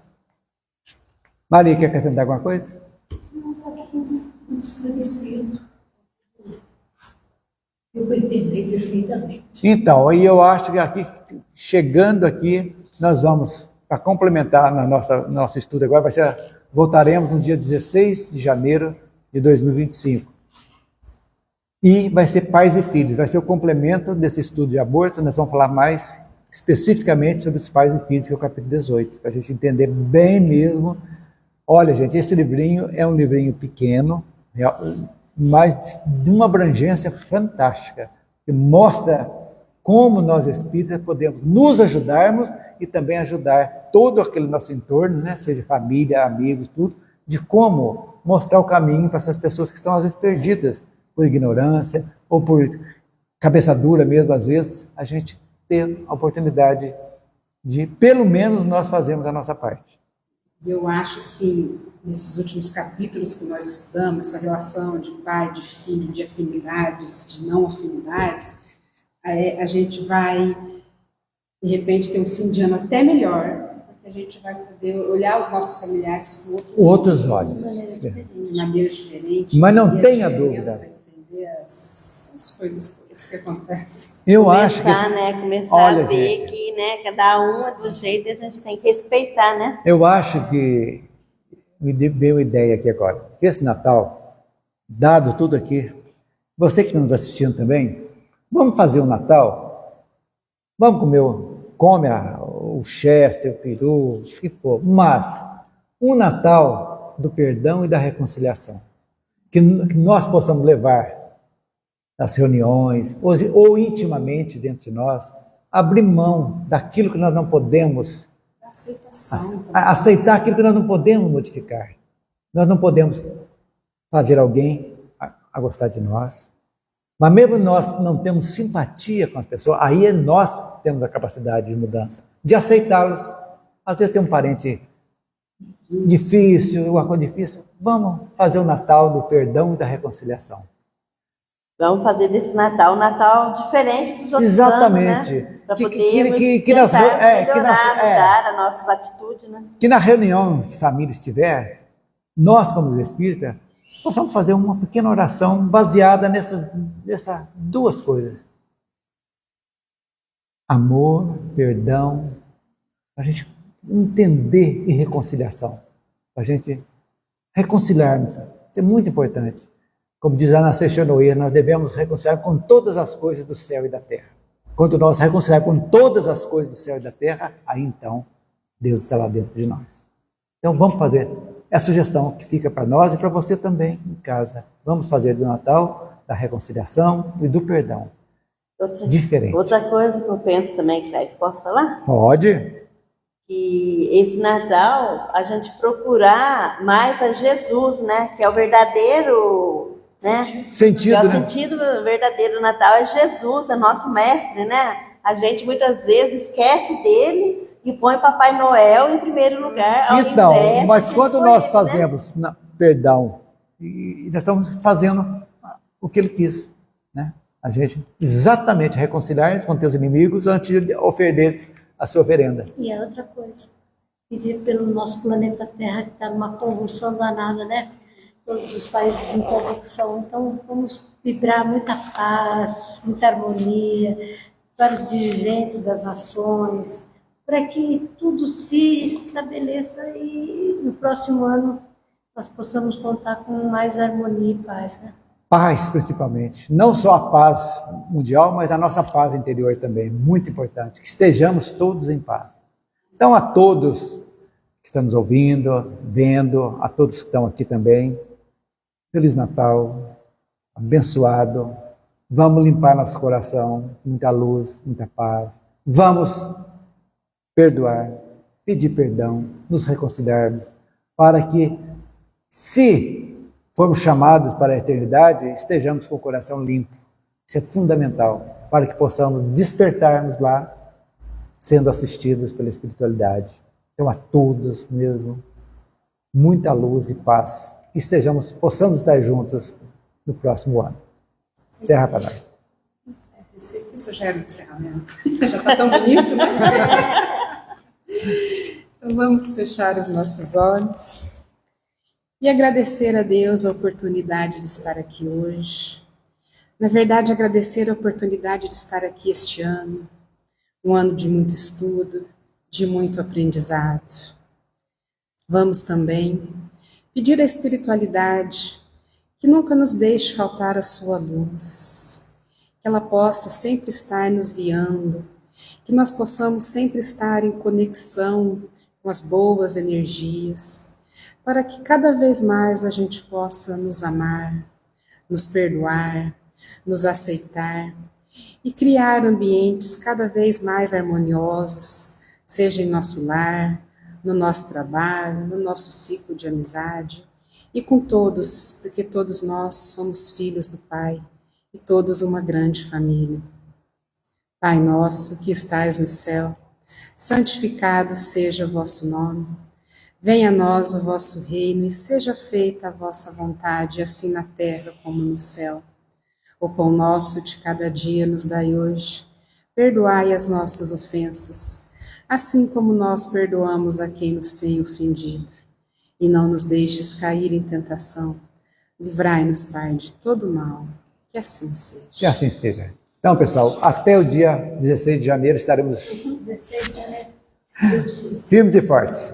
Maria, quer acrescentar alguma coisa? Não, está tudo esclarecido. Eu vou entender perfeitamente. Então, aí eu acho que aqui, chegando aqui, nós vamos, para complementar no nosso estudo agora, voltaremos no dia 16 de janeiro de 2025. E vai ser pais e filhos, vai ser o complemento desse estudo de aborto, nós vamos falar mais especificamente sobre os pais e filhos, que é o capítulo 18, para a gente entender bem mesmo. Olha, gente, esse livrinho é um livrinho pequeno, mas de uma abrangência fantástica, que mostra como nós espíritas podemos nos ajudarmos e também ajudar todo aquele nosso entorno, né, seja família, amigos, tudo, de como mostrar o caminho para essas pessoas que estão às vezes perdidas por ignorância ou por cabeça dura mesmo, às vezes, a gente ter a oportunidade de, pelo menos, nós fazermos a nossa parte. E eu acho, assim, nesses últimos capítulos que nós estudamos, essa relação de pai, de filho, de afinidades, de não afinidades, a gente vai, de repente, ter um fim de ano até melhor, porque a gente vai poder olhar os nossos familiares com outros olhos. De maneira diferente. Mas não tenha dúvida. Entender as coisas que acontecem. Eu acho que... Começar olha, a ver gente, que, cada um é do jeito e a gente tem que respeitar, né? Eu acho que me deu uma ideia aqui agora, que esse Natal, dado tudo aqui, você que está nos assistindo também, vamos fazer um Natal, vamos comer, o Chester, o peru, o que for, mas um Natal do perdão e da reconciliação, que nós possamos levar nas reuniões, ou intimamente dentro de nós, abrir mão daquilo que nós não podemos aceitar aquilo que nós não podemos modificar. Nós não podemos fazer alguém a gostar de nós. Mas mesmo nós não temos simpatia com as pessoas, aí nós temos a capacidade de mudança, de aceitá-las. Às vezes tem um parente difícil, uma coisa difícil. Vamos fazer o Natal do perdão e da reconciliação. Vamos fazer desse Natal um Natal diferente dos outros Exatamente. anos, né? Para Que podermos mudar a nossa atitude, né? Que na reunião de família estiver, nós como espíritas, possamos fazer uma pequena oração baseada nessas duas coisas. Amor, perdão, para a gente entender e reconciliação. Para a gente reconciliarmos. Isso é muito importante. Como diz Ana Seixonoir, nós devemos reconciliar com todas as coisas do céu e da terra. Quando nós reconciliarmos com todas as coisas do céu e da terra, aí então Deus está lá dentro de nós. Então vamos fazer a sugestão que fica para nós e para você também em casa. Vamos fazer do Natal, da reconciliação e do perdão. Diferente. Outra coisa que eu penso também, que posso falar? Pode. Que esse Natal a gente procurar mais a Jesus, né? Que é o verdadeiro... Né? Sentido, o sentido verdadeiro do Natal é Jesus, é nosso mestre, né? A gente muitas vezes esquece dele e põe Papai Noel em primeiro lugar. Então, mas quando nós fazemos perdão, e nós estamos fazendo o que ele quis, né? A gente exatamente reconciliar com teus inimigos antes de oferecer a sua oferenda. E a outra coisa, pedir pelo nosso planeta Terra, que está numa convulsão danada, né? Todos os países em corrupção, então vamos vibrar muita paz, muita harmonia para os dirigentes das nações, para que tudo se estabeleça e no próximo ano nós possamos contar com mais harmonia e paz, né? Paz, principalmente. Não só a paz mundial, mas a nossa paz interior também, muito importante, que estejamos todos em paz. Então, a todos que estamos ouvindo, vendo, a todos que estão aqui também, Feliz Natal, abençoado. Vamos limpar nosso coração, muita luz, muita paz. Vamos perdoar, pedir perdão, nos reconciliarmos, para que, se formos chamados para a eternidade, estejamos com o coração limpo. Isso é fundamental, para que possamos despertarmos lá, sendo assistidos pela espiritualidade. Então, a todos mesmo, muita luz e paz, que possamos estar juntos no próximo ano. Encerra para nós. Isso já era um encerramento. Já está tão bonito, né? Então vamos fechar os nossos olhos e agradecer a Deus a oportunidade de estar aqui hoje. Na verdade, agradecer a oportunidade de estar aqui este ano, um ano de muito estudo, de muito aprendizado. Vamos também pedir à espiritualidade que nunca nos deixe faltar a sua luz, que ela possa sempre estar nos guiando, que nós possamos sempre estar em conexão com as boas energias, para que cada vez mais a gente possa nos amar, nos perdoar, nos aceitar e criar ambientes cada vez mais harmoniosos, seja em nosso lar, no nosso trabalho, no nosso ciclo de amizade e com todos, porque todos nós somos filhos do Pai e todos uma grande família. Pai nosso que estais no céu, santificado seja o vosso nome. Venha a nós o vosso reino e seja feita a vossa vontade, assim na terra como no céu. O pão nosso de cada dia nos dai hoje. Perdoai as nossas ofensas, assim como nós perdoamos a quem nos tem ofendido. E não nos deixes cair em tentação. Livrai-nos, Pai, de todo mal. Que assim seja. Que assim seja. Então, pessoal, até o dia 16 de janeiro estaremos firmes e fortes.